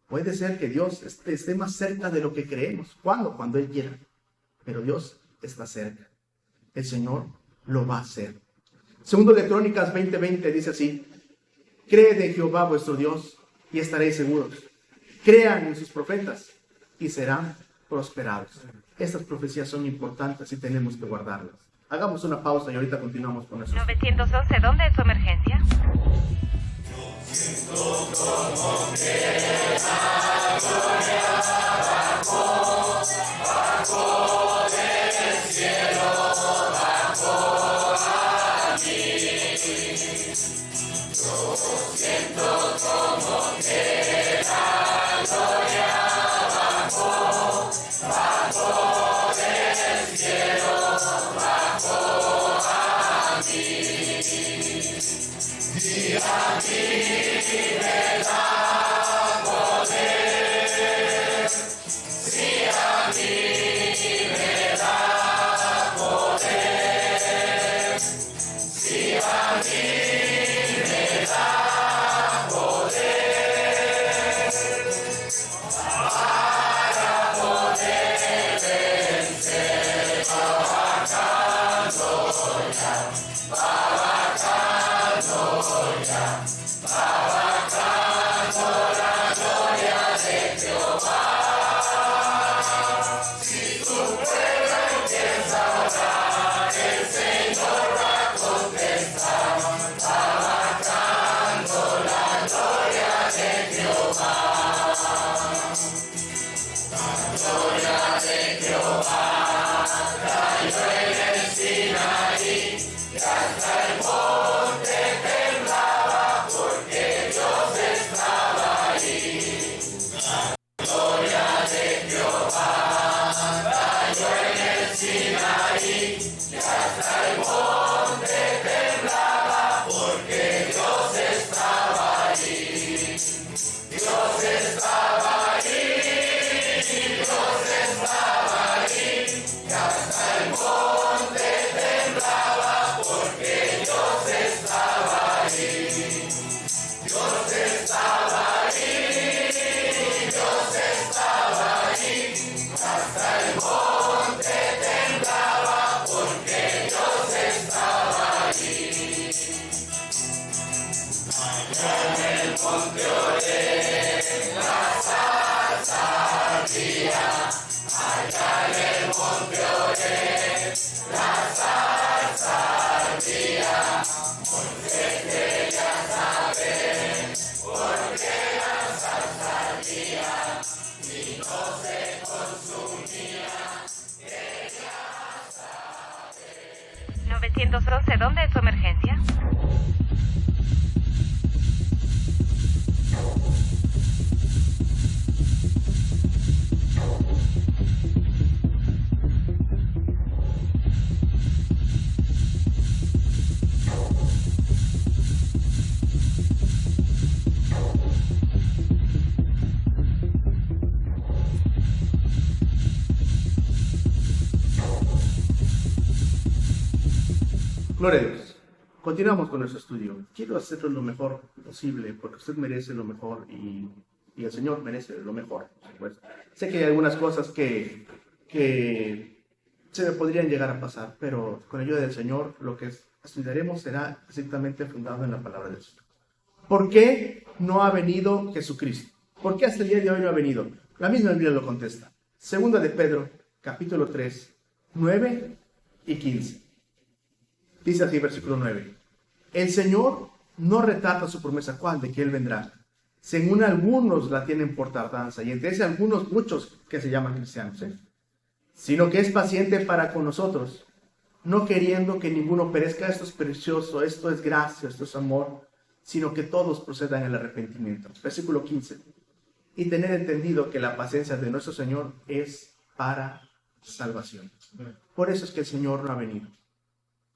Puede ser que Dios esté más cerca de lo que creemos. ¿Cuándo? Cuando Él quiera. Pero Dios está cerca. El Señor lo va a hacer. Segundo de Crónicas 20:20 dice así: creed en Jehová vuestro Dios y estaréis seguros. Crean en sus profetas y serán prosperados. Estas profecías son importantes y tenemos que guardarlas. Hagamos una pausa y ahorita continuamos con eso. 911, ¿dónde es su emergencia? ¿Dónde es su emergencia? Gloria a Dios. Continuamos con nuestro estudio. Quiero hacerlo lo mejor posible porque usted merece lo mejor y el Señor merece lo mejor, por supuesto. Sé que hay algunas cosas que se me podrían llegar a pasar, pero con la ayuda del Señor lo que estudiaremos será estrictamente fundado en la palabra del Señor. ¿Por qué no ha venido Jesucristo? ¿Por qué hasta el día de hoy no ha venido? La misma Biblia lo contesta. Segunda de Pedro, capítulo 3, 9 y 15. Dice así, versículo 9. El Señor no retarda su promesa, ¿cuál? De que Él vendrá. Según algunos la tienen por tardanza, y entre ese algunos muchos que se llaman cristianos, sino que es paciente para con nosotros, no queriendo que ninguno perezca. Esto es precioso, esto es gracia, esto es amor, sino que todos procedan al arrepentimiento. Versículo 15. Y tener entendido que la paciencia de nuestro Señor es para salvación. Por eso es que el Señor no ha venido.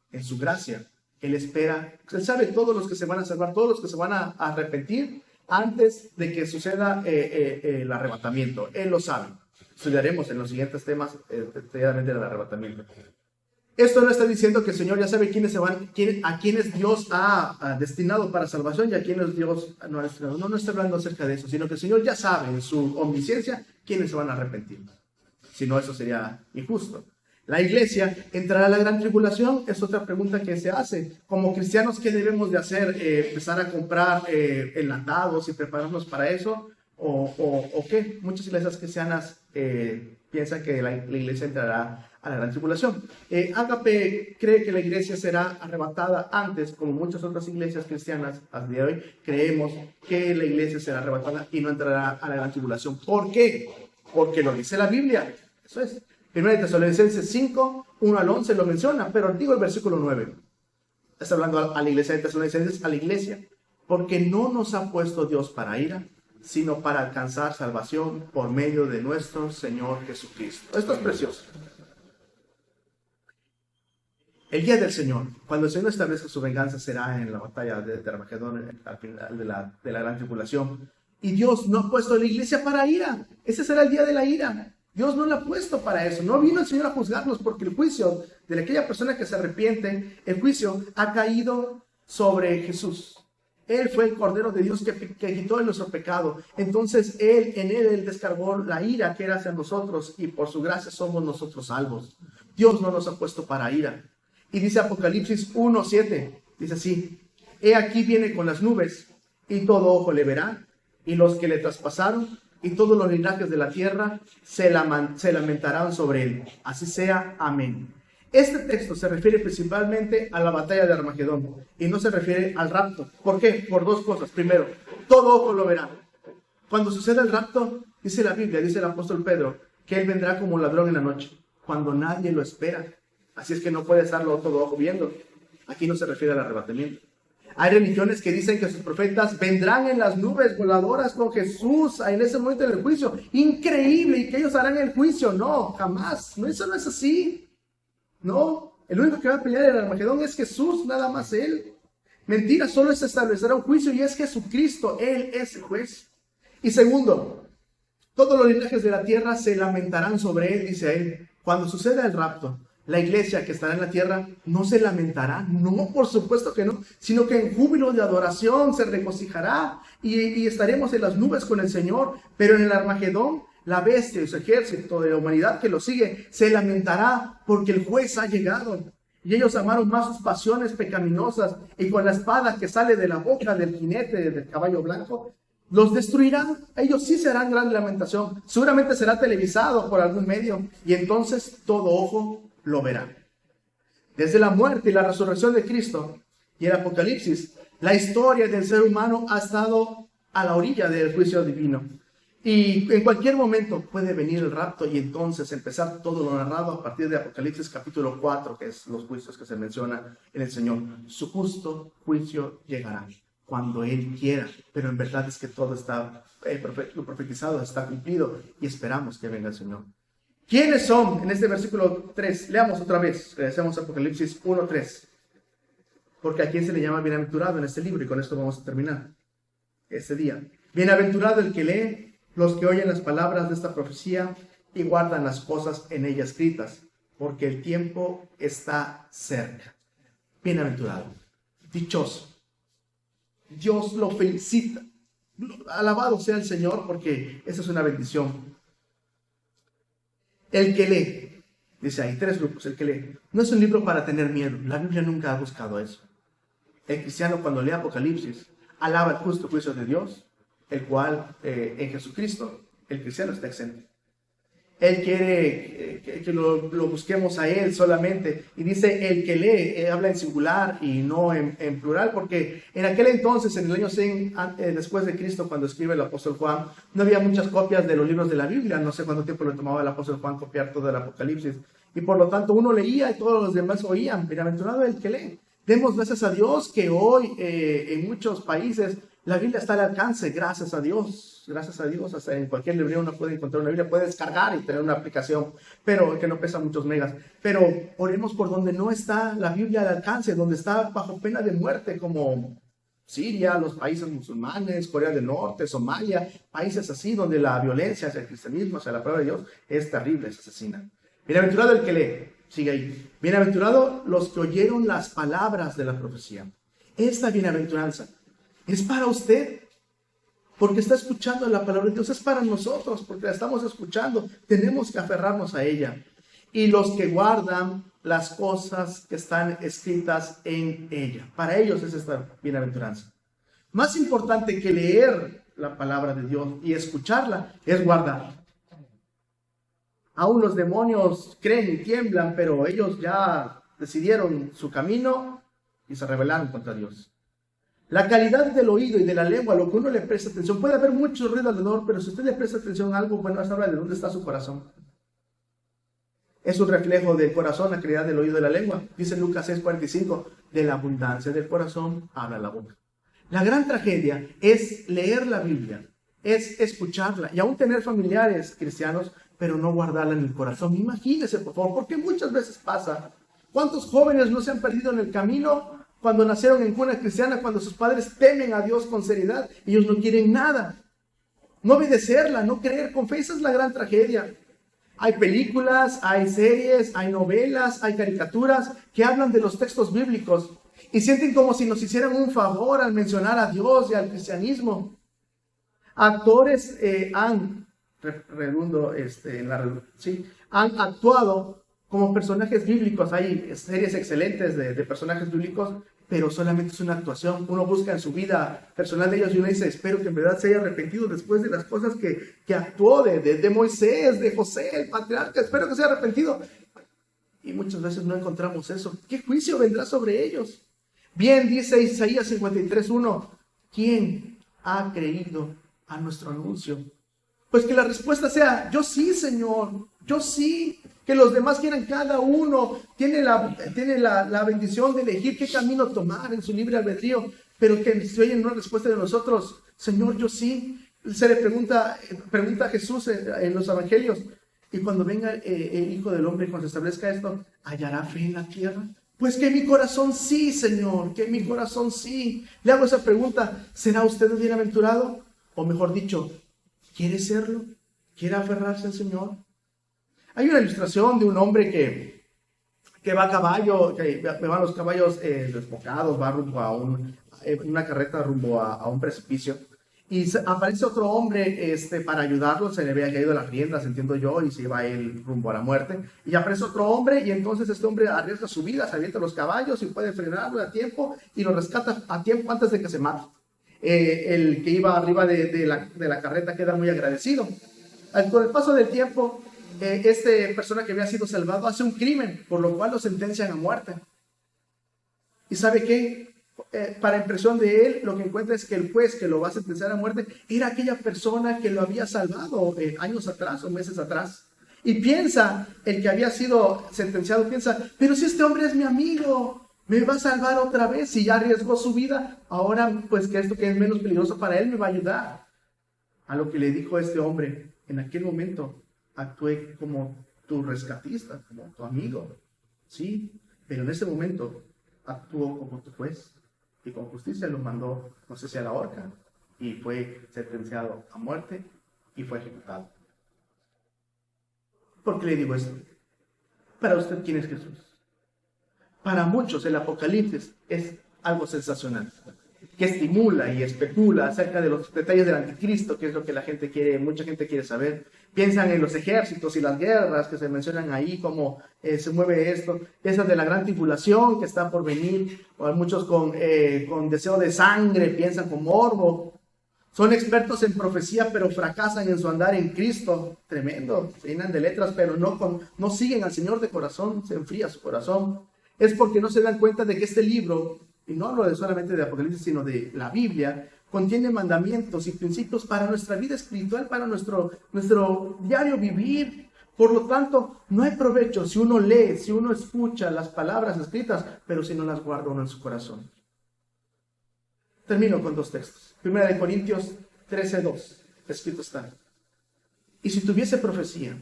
En su gracia, Él espera, Él sabe todos los que se van a salvar, todos los que se van a arrepentir antes de que suceda el arrebatamiento. Él lo sabe. Estudiaremos en los siguientes temas detalladamente del arrebatamiento. Esto no está diciendo que el Señor ya sabe quiénes se van, a quienes Dios ha destinado para salvación y a quienes Dios no ha destinado. No está hablando acerca de eso, sino que el Señor ya sabe en su omnisciencia quiénes se van a arrepentir. Si no, eso sería injusto. ¿La iglesia entrará a la gran tribulación? Es otra pregunta que se hace. Como cristianos, ¿qué debemos de hacer? ¿Empezar a comprar enlatados y prepararnos para eso? ¿O qué? Muchas iglesias cristianas piensan que la iglesia entrará a la gran tribulación. Ágape cree que la iglesia será arrebatada antes, como muchas otras iglesias cristianas al día de hoy. Creemos que la iglesia será arrebatada y no entrará a la gran tribulación. ¿Por qué? Porque lo dice la Biblia. Eso es. 1 Tesalonicenses 5, 1 al 11 lo menciona, pero digo el versículo 9. Está hablando a la iglesia de Tesalonicenses, a la iglesia. Porque no nos ha puesto Dios para ira, sino para alcanzar salvación por medio de nuestro Señor Jesucristo. Esto es precioso. El día del Señor, cuando el Señor establezca su venganza, será en la batalla de Armagedón, al final de la gran tribulación. Y Dios no ha puesto a la iglesia para ira. Ese será el día de la ira. Dios no la ha puesto para eso. No vino el Señor a juzgarnos, porque el juicio de aquella persona que se arrepiente, el juicio ha caído sobre Jesús. Él fue el Cordero de Dios que quitó nuestro pecado. Entonces en él descargó la ira que era hacia nosotros, y por su gracia somos nosotros salvos. Dios no nos ha puesto para ira. Y dice Apocalipsis 1:7, dice así: He aquí viene con las nubes, y todo ojo le verá, y los que le traspasaron, y todos los linajes de la tierra se lamentarán sobre él. Así sea. Amén. Este texto se refiere principalmente a la batalla de Armagedón y no se refiere al rapto. ¿Por qué? Por dos cosas. Primero, todo ojo lo verá. Cuando suceda el rapto, dice la Biblia, dice el apóstol Pedro, que él vendrá como ladrón en la noche, cuando nadie lo espera. Así es que no puede estarlo todo ojo viendo. Aquí no se refiere al arrebatamiento. Hay religiones que dicen que sus profetas vendrán en las nubes voladoras con Jesús en ese momento del juicio. Increíble, y que ellos harán el juicio. No, jamás. No, eso no es así. No, el único que va a pelear en el Armagedón es Jesús, nada más Él. Mentira, solo se establecerá un juicio y es Jesucristo. Él es el juez. Y segundo, todos los linajes de la tierra se lamentarán sobre Él, dice Él. Cuando suceda el rapto, la iglesia que estará en la tierra no se lamentará, no, por supuesto que no, sino que en júbilo de adoración se regocijará y estaremos en las nubes con el Señor. Pero en el Armagedón, la bestia y su ejército de la humanidad que lo sigue se lamentará porque el juez ha llegado. Y ellos amaron más sus pasiones pecaminosas, y con la espada que sale de la boca del jinete del caballo blanco, los destruirán. Ellos sí serán gran lamentación. Seguramente será televisado por algún medio, y entonces todo ojo lo verá. Desde la muerte y la resurrección de Cristo y el Apocalipsis, la historia del ser humano ha estado a la orilla del juicio divino. Y en cualquier momento puede venir el rapto y entonces empezar todo lo narrado a partir de Apocalipsis capítulo 4, que es los juicios que se mencionan en el Señor. Su justo juicio llegará cuando Él quiera, pero en verdad es que todo está lo profetizado, está cumplido, y esperamos que venga el Señor. ¿Quiénes son? En este versículo 3, leamos otra vez, regresemos a Apocalipsis 1:3, porque a quién se le llama bienaventurado en este libro, y con esto vamos a terminar este día. Bienaventurado el que lee, los que oyen las palabras de esta profecía y guardan las cosas en ella escritas, porque el tiempo está cerca. bienaventurado, dichoso. Dios lo felicita. Alabado sea el Señor, porque esa es una bendición. El que lee, dice ahí, 3 grupos, el que lee. No es un libro para tener miedo. La Biblia nunca ha buscado eso. El cristiano, cuando lee Apocalipsis, alaba el justo juicio de Dios, el cual en Jesucristo el cristiano está exento. Él quiere que lo busquemos a Él solamente. Y dice el que lee, habla en singular y no en plural, porque en aquel entonces, en el año 100 después de Cristo, cuando escribe el apóstol Juan, no había muchas copias de los libros de la Biblia. No sé cuánto tiempo le tomaba el apóstol Juan copiar todo el Apocalipsis. Y por lo tanto uno leía y todos los demás oían. Bienaventurado el que lee. Demos gracias a Dios que hoy en muchos países la Biblia está al alcance, gracias a Dios. Gracias a Dios, hasta en cualquier librería uno puede encontrar una Biblia, puede descargar y tener una aplicación, pero que no pesa muchos megas. Pero oremos por donde no está la Biblia al alcance, donde está bajo pena de muerte, como Siria, los países musulmanes, Corea del Norte, Somalia, países así donde la violencia hacia el cristianismo, hacia la palabra de Dios, es terrible, es asesina. Bienaventurado el que lee, sigue ahí. Bienaventurado los que oyeron las palabras de la profecía. Esta bienaventuranza es para usted, porque está escuchando la palabra de Dios. Es para nosotros, porque la estamos escuchando. Tenemos que aferrarnos a ella. Y los que guardan las cosas que están escritas en ella. Para ellos es esta bienaventuranza. Más importante que leer la palabra de Dios y escucharla es guardarla. Aún los demonios creen y tiemblan, pero ellos ya decidieron su camino y se rebelaron contra Dios. La calidad del oído y de la lengua, lo que uno le presta atención, puede haber mucho ruido alrededor, pero si usted le presta atención a algo, bueno, habla de dónde está su corazón. Es un reflejo del corazón, la calidad del oído y de la lengua. Dice Lucas 6:45, de la abundancia del corazón habla la boca. La gran tragedia es leer la Biblia, es escucharla y aún tener familiares cristianos, pero no guardarla en el corazón. Imagínese, por favor, porque muchas veces pasa. ¿Cuántos jóvenes no se han perdido en el camino cuando nacieron en cuna cristiana, cuando sus padres temen a Dios con seriedad? Ellos no quieren nada. No obedecerla, no creer con fe, esa es la gran tragedia. Hay películas, hay series, hay novelas, hay caricaturas que hablan de los textos bíblicos y sienten como si nos hicieran un favor al mencionar a Dios y al cristianismo. Actores han actuado como personajes bíblicos. Hay series excelentes de personajes bíblicos, pero solamente es una actuación. Uno busca en su vida personal de ellos y uno dice, espero que en verdad se haya arrepentido después de las cosas que actuó de Moisés, de José, el patriarca. Espero que se haya arrepentido. Y muchas veces no encontramos eso. ¿Qué juicio vendrá sobre ellos? Bien, dice Isaías 53:1, ¿quién ha creído a nuestro anuncio? Pues que la respuesta sea, yo sí, Señor, yo sí. Que los demás quieran, cada uno tiene la bendición de elegir qué camino tomar en su libre albedrío, pero que se oye una respuesta de nosotros, Señor, yo sí. Se le pregunta a Jesús en los evangelios, y cuando venga el Hijo del Hombre y cuando se establezca esto, ¿hallará fe en la tierra? Pues que mi corazón sí, Señor, que mi corazón sí. Le hago esa pregunta, ¿será usted bienaventurado? O mejor dicho, ¿quiere serlo? ¿Quiere aferrarse al Señor? Hay una ilustración de un hombre que va a caballo, que van los caballos desbocados, va rumbo a una carreta rumbo a un precipicio. Y aparece otro hombre para ayudarlo, se le había caído las riendas, entiendo yo, y se iba él rumbo a la muerte. Y aparece otro hombre y entonces este hombre arriesga su vida, se avienta los caballos y puede frenarlo a tiempo y lo rescata a tiempo antes de que se mate. El que iba arriba de la carreta queda muy agradecido. Con el paso del tiempo, esta persona que había sido salvado hace un crimen, por lo cual lo sentencian a muerte. ¿Y sabe qué? Para impresión de él, lo que encuentra es que el juez que lo va a sentenciar a muerte era aquella persona que lo había salvado años atrás o meses atrás. Y piensa, el que había sido sentenciado piensa, pero si este hombre es mi amigo, me va a salvar otra vez. Si ya arriesgó su vida, ahora pues que esto que es menos peligroso para él me va a ayudar. A lo que le dijo este hombre, en aquel momento actué como tu rescatista, como tu amigo, sí, pero en ese momento actuó como tu juez y con justicia lo mandó, no sé si a la horca, y fue sentenciado a muerte y fue ejecutado. ¿Por qué le digo esto? Para usted, ¿quién es Jesús? Para muchos el Apocalipsis es algo sensacional, que estimula y especula acerca de los detalles del anticristo, que es lo que mucha gente quiere saber. Piensan en los ejércitos y las guerras que se mencionan ahí, cómo se mueve esto, piensan de la gran tribulación que está por venir, o muchos con deseo de sangre, piensan con morbo. Son expertos en profecía, pero fracasan en su andar en Cristo. Tremendo, se llenan de letras, pero no siguen al Señor de corazón, se enfría su corazón. Es porque no se dan cuenta de que este libro, y no hablo solamente de Apocalipsis, sino de la Biblia, contiene mandamientos y principios para nuestra vida espiritual, para nuestro diario vivir. Por lo tanto, no hay provecho si uno lee, si uno escucha las palabras escritas, pero si no las guarda uno en su corazón. Termino con 2 textos. 1 Corintios 13:2, escrito está: y si tuviese profecía,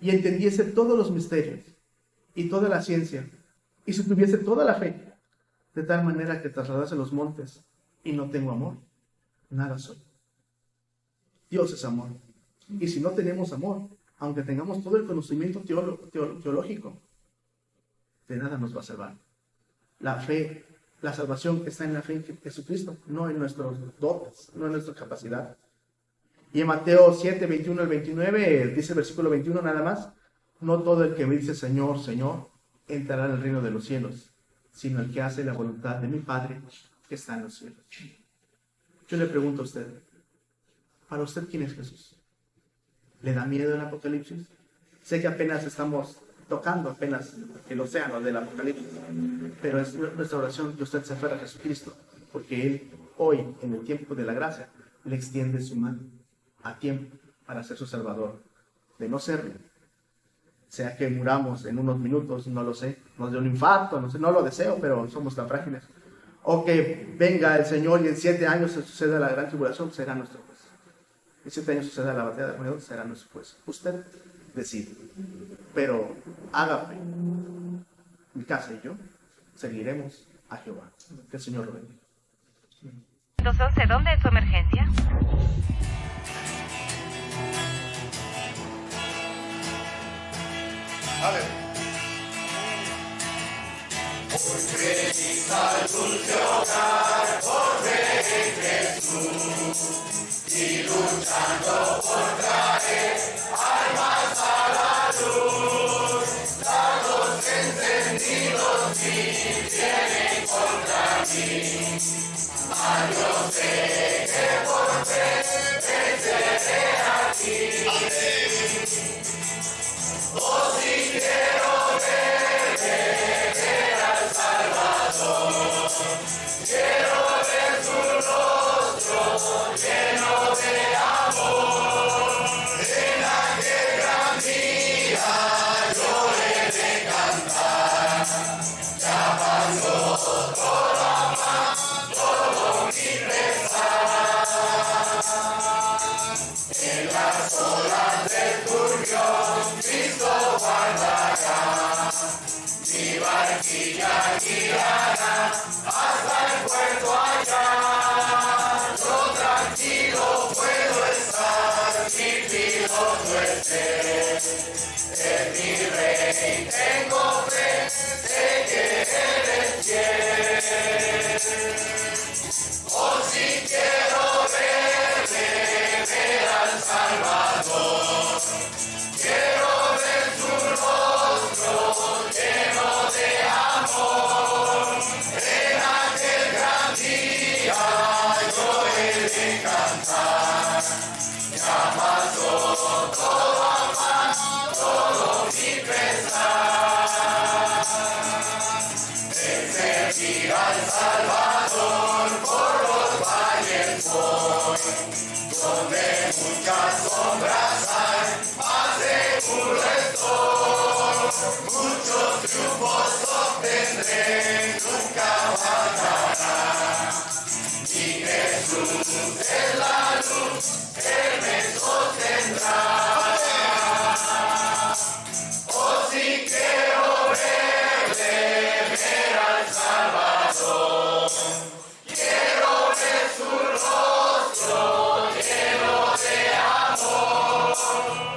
y entendiese todos los misterios, y toda la ciencia, y si tuviese toda la fe, de tal manera que trasladase los montes, y no tengo amor, nada soy. Dios es amor. Y si no tenemos amor, aunque tengamos todo el conocimiento teológico, de nada nos va a salvar. La fe, la salvación está en la fe en Jesucristo, no en nuestros dotes, no en nuestra capacidad. Y en Mateo 7, 21 al 29, dice el versículo 21 nada más: no todo el que me dice Señor, Señor, entrará en el reino de los cielos, sino el que hace la voluntad de mi Padre que está en los cielos. Yo le pregunto a usted, ¿para usted quién es Jesús? ¿Le da miedo el Apocalipsis? Sé que apenas estamos tocando apenas el océano del Apocalipsis, pero es nuestra oración que usted se aferre a Jesucristo, porque Él hoy, en el tiempo de la gracia, le extiende su mano a tiempo para ser su Salvador. De no serlo, sea que muramos en unos minutos, no lo sé, nos dé un infarto, no lo deseo, pero somos tan frágiles, o que venga el Señor y en 7 años se suceda la gran tribulación, será nuestro juez. En 7 años suceda la batalla de Armagedón, será nuestro juez. Usted decide, pero hágame. Mi casa y yo seguiremos a Jehová. Que el Señor lo bendiga. 211, ¿dónde es su emergencia?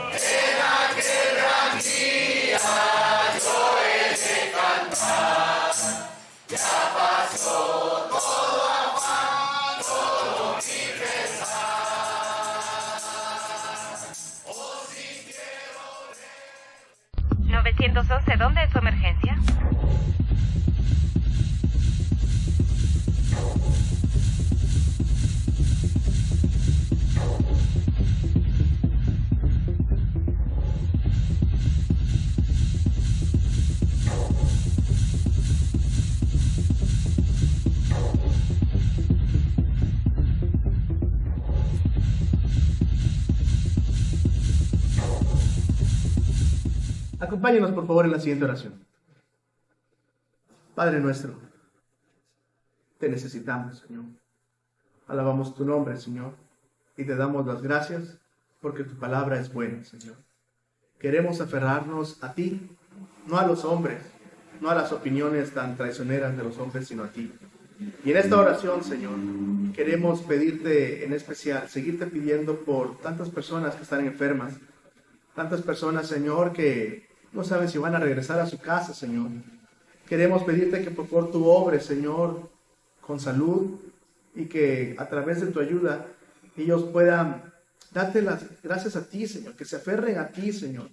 En aquel gran día yo he de cantar. ¿sé dónde es su emergencia? Acompáñenos por favor en la siguiente oración. Padre nuestro, te necesitamos, Señor. Alabamos tu nombre, Señor, y te damos las gracias porque tu palabra es buena, Señor. Queremos aferrarnos a ti, no a los hombres, no a las opiniones tan traicioneras de los hombres, sino a ti. Y en esta oración, Señor, queremos pedirte en especial, seguirte pidiendo por tantas personas que están enfermas, tantas personas, Señor, que no saben si van a regresar a su casa, Señor. Queremos pedirte que por favor tú obres, Señor, con salud y que a través de tu ayuda ellos puedan darte las gracias a ti, Señor, que se aferren a ti, Señor.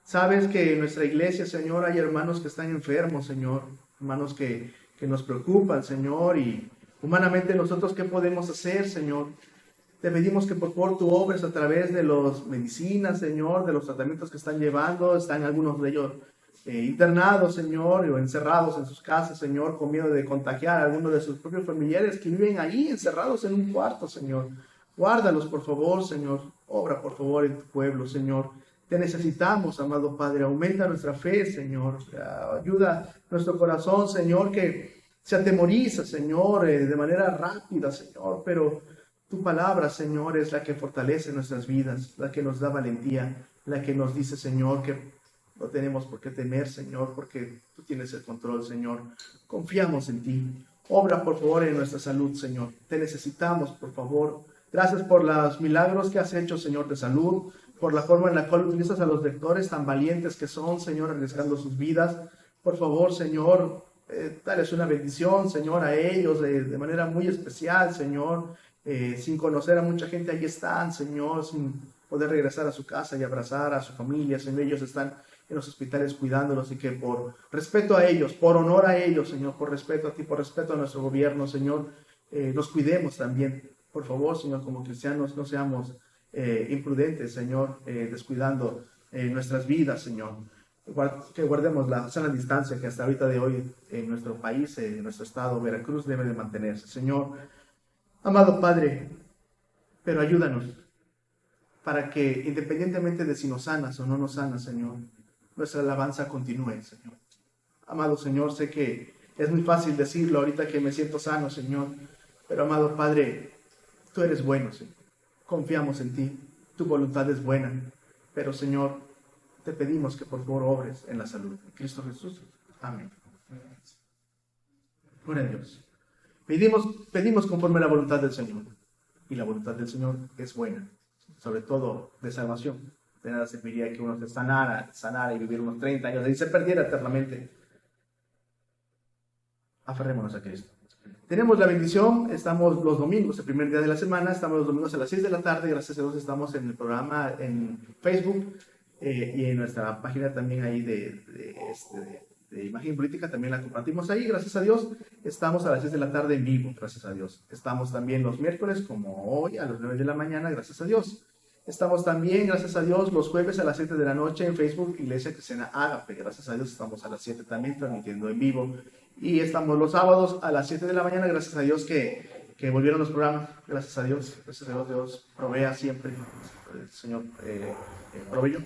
Sabes que en nuestra iglesia, Señor, hay hermanos que están enfermos, Señor, hermanos que nos preocupan, Señor, y humanamente nosotros, ¿qué podemos hacer, Señor? Te pedimos que por favor tú obres a través de las medicinas, Señor, de los tratamientos que están llevando. Están algunos de ellos internados, Señor, o encerrados en sus casas, Señor, con miedo de contagiar a algunos de sus propios familiares que viven ahí encerrados en un cuarto, Señor. Guárdalos, por favor, Señor. Obra, por favor, en tu pueblo, Señor. Te necesitamos, amado Padre. Aumenta nuestra fe, Señor. Ayuda nuestro corazón, Señor, que se atemoriza, Señor, de manera rápida, Señor, pero tu palabra, Señor, es la que fortalece nuestras vidas, la que nos da valentía, la que nos dice, Señor, que no tenemos por qué temer, Señor, porque tú tienes el control, Señor. Confiamos en ti. Obra, por favor, en nuestra salud, Señor. Te necesitamos, por favor. Gracias por los milagros que has hecho, Señor, de salud, por la forma en la cual utilizas a los lectores tan valientes que son, Señor, arriesgando sus vidas. Por favor, Señor, dales una bendición, Señor, a ellos de manera muy especial, Señor. Sin conocer a mucha gente, ahí están, Señor, sin poder regresar a su casa y abrazar a su familia, Señor. Ellos están en los hospitales cuidándolos, y que por respeto a ellos, por honor a ellos, Señor, por respeto a ti, por respeto a nuestro gobierno, Señor, nos cuidemos también. Por favor, Señor, como cristianos no seamos imprudentes, Señor, descuidando nuestras vidas, Señor. Que guardemos la sana distancia que hasta ahorita de hoy en nuestro país, en nuestro estado, Veracruz, debe de mantenerse, Señor. Amado Padre, pero ayúdanos para que independientemente de si nos sanas o no nos sanas, Señor, nuestra alabanza continúe, Señor. Amado Señor, sé que es muy fácil decirlo ahorita que me siento sano, Señor, pero amado Padre, tú eres bueno, Señor. Confiamos en ti, tu voluntad es buena, pero Señor, te pedimos que por favor obres en la salud. En Cristo Jesús. Amén. Gloria a Dios. Pedimos conforme a la voluntad del Señor. Y la voluntad del Señor es buena, sobre todo de salvación. De nada serviría que uno se sanara y vivir unos 30 años y se perdiera eternamente. Aferrémonos a Cristo. Tenemos la bendición, estamos los domingos, el primer día de la semana, estamos los domingos a las 6 de la tarde. Gracias a Dios estamos en el programa en Facebook y en nuestra página también ahí de Imagen Política, también la compartimos ahí, gracias a Dios. Estamos a las 6 de la tarde en vivo, gracias a Dios. Estamos también los miércoles, como hoy, a las 9 de la mañana, gracias a Dios. Estamos también, gracias a Dios, los jueves a las 7 de la noche en Facebook, Iglesia Cristiana Ágape. Gracias a Dios estamos a las 7 también transmitiendo en vivo. Y estamos los sábados a las 7 de la mañana, gracias a Dios que volvieron los programas. Gracis a Dios, Dios provea siempre. El Señor proveyó.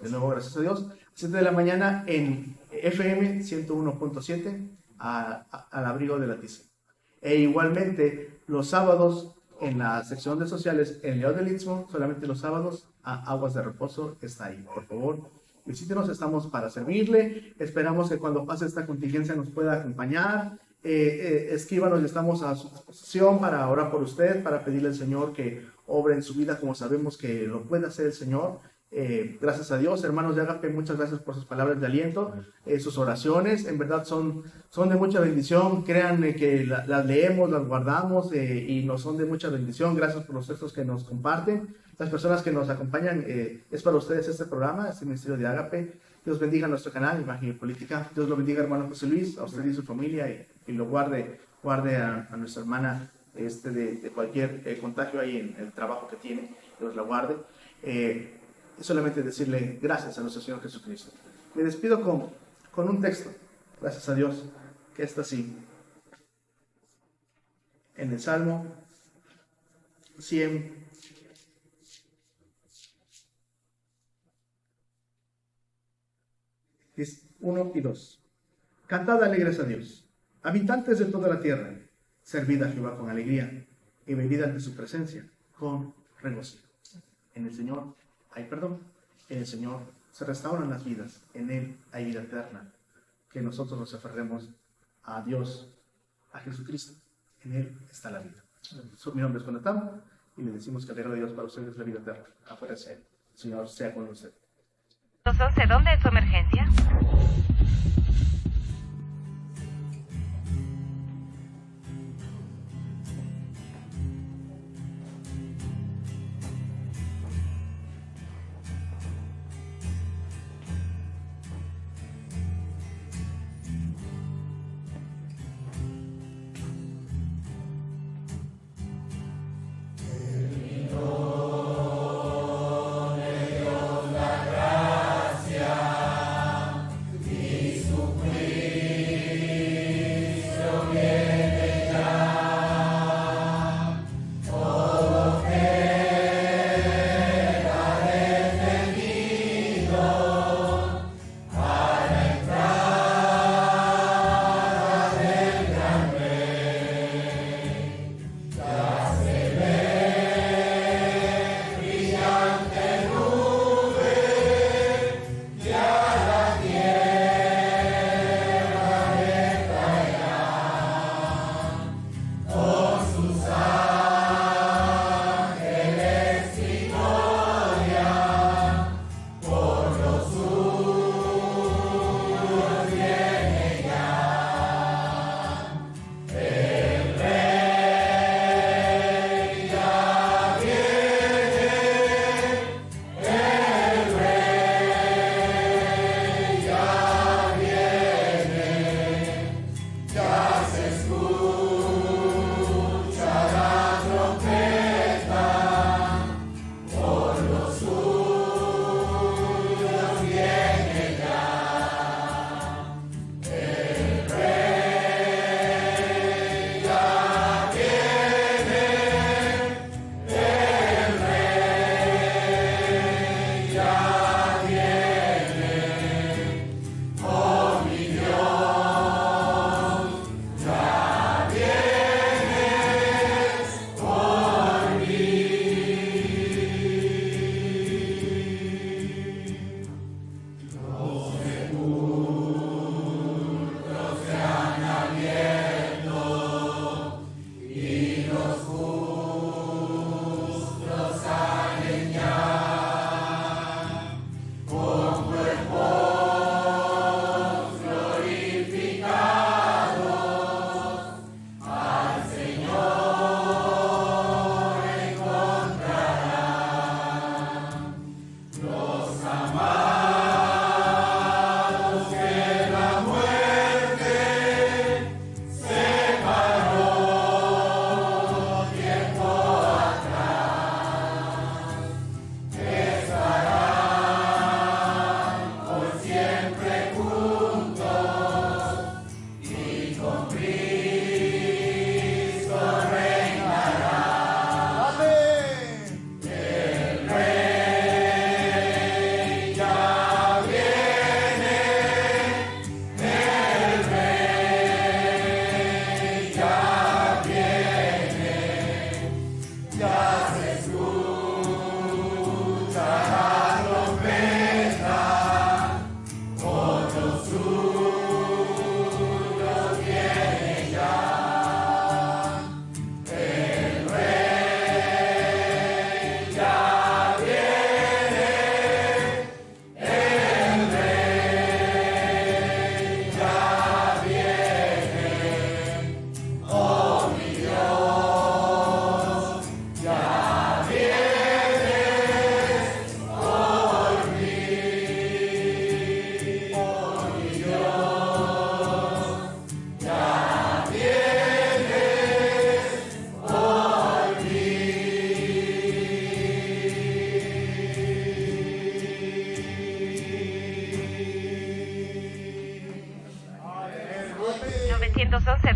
De nuevo, gracias a Dios. 7 de la mañana en FM 101.7 al abrigo de la tiza. E igualmente los sábados en la sección de sociales en León del Istmo, solamente los sábados a Aguas de Reposo está ahí. Por favor, visítenos, estamos para servirle. Esperamos que cuando pase esta contingencia nos pueda acompañar. Escríbanos, estamos a su disposición para orar por usted, para pedirle al Señor que obre en su vida como sabemos que lo puede hacer el Señor. Gracias a Dios, hermanos de Ágape, muchas gracias por sus palabras de aliento, sus oraciones, en verdad son de mucha bendición. Créanme que las leemos, las guardamos y nos son de mucha bendición. Gracias por los textos que nos comparten. Las personas que nos acompañan, es para ustedes este programa, este ministerio de Ágape. Dios bendiga nuestro canal, Imagen y Política. Dios lo bendiga, hermano José Luis, a usted y su familia, y lo guarde a nuestra hermana de cualquier contagio ahí en el trabajo que tiene. Dios la guarde. Solamente decirle gracias a nuestro Señor Jesucristo. Me despido con un texto, gracias a Dios, que está así. En el Salmo 100. Es 1 y 2. Cantad alegres a Dios, habitantes de toda la tierra, servid a Jehová con alegría y venid ante su presencia con regocijo. En el Señor hay perdón, en el Señor se restauran las vidas, en Él hay vida eterna. Que nosotros nos aferremos a Dios, a Jesucristo, en Él está la vida. Mi nombre es Jonathan y le decimos que el regalo de Dios para ustedes es la vida eterna. Afuera sea Él. El Señor sea con usted. 211, ¿dónde es su emergencia? Gracias.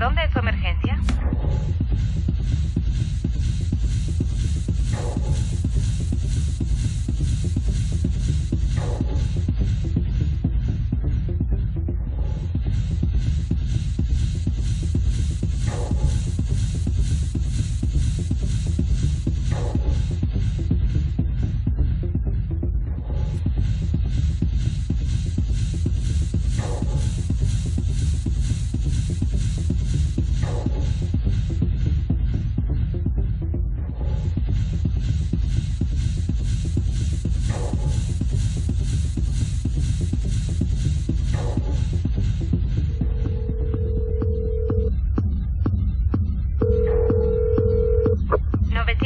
¿dónde es su emergencia?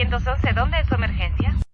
¿911, dónde es su emergencia?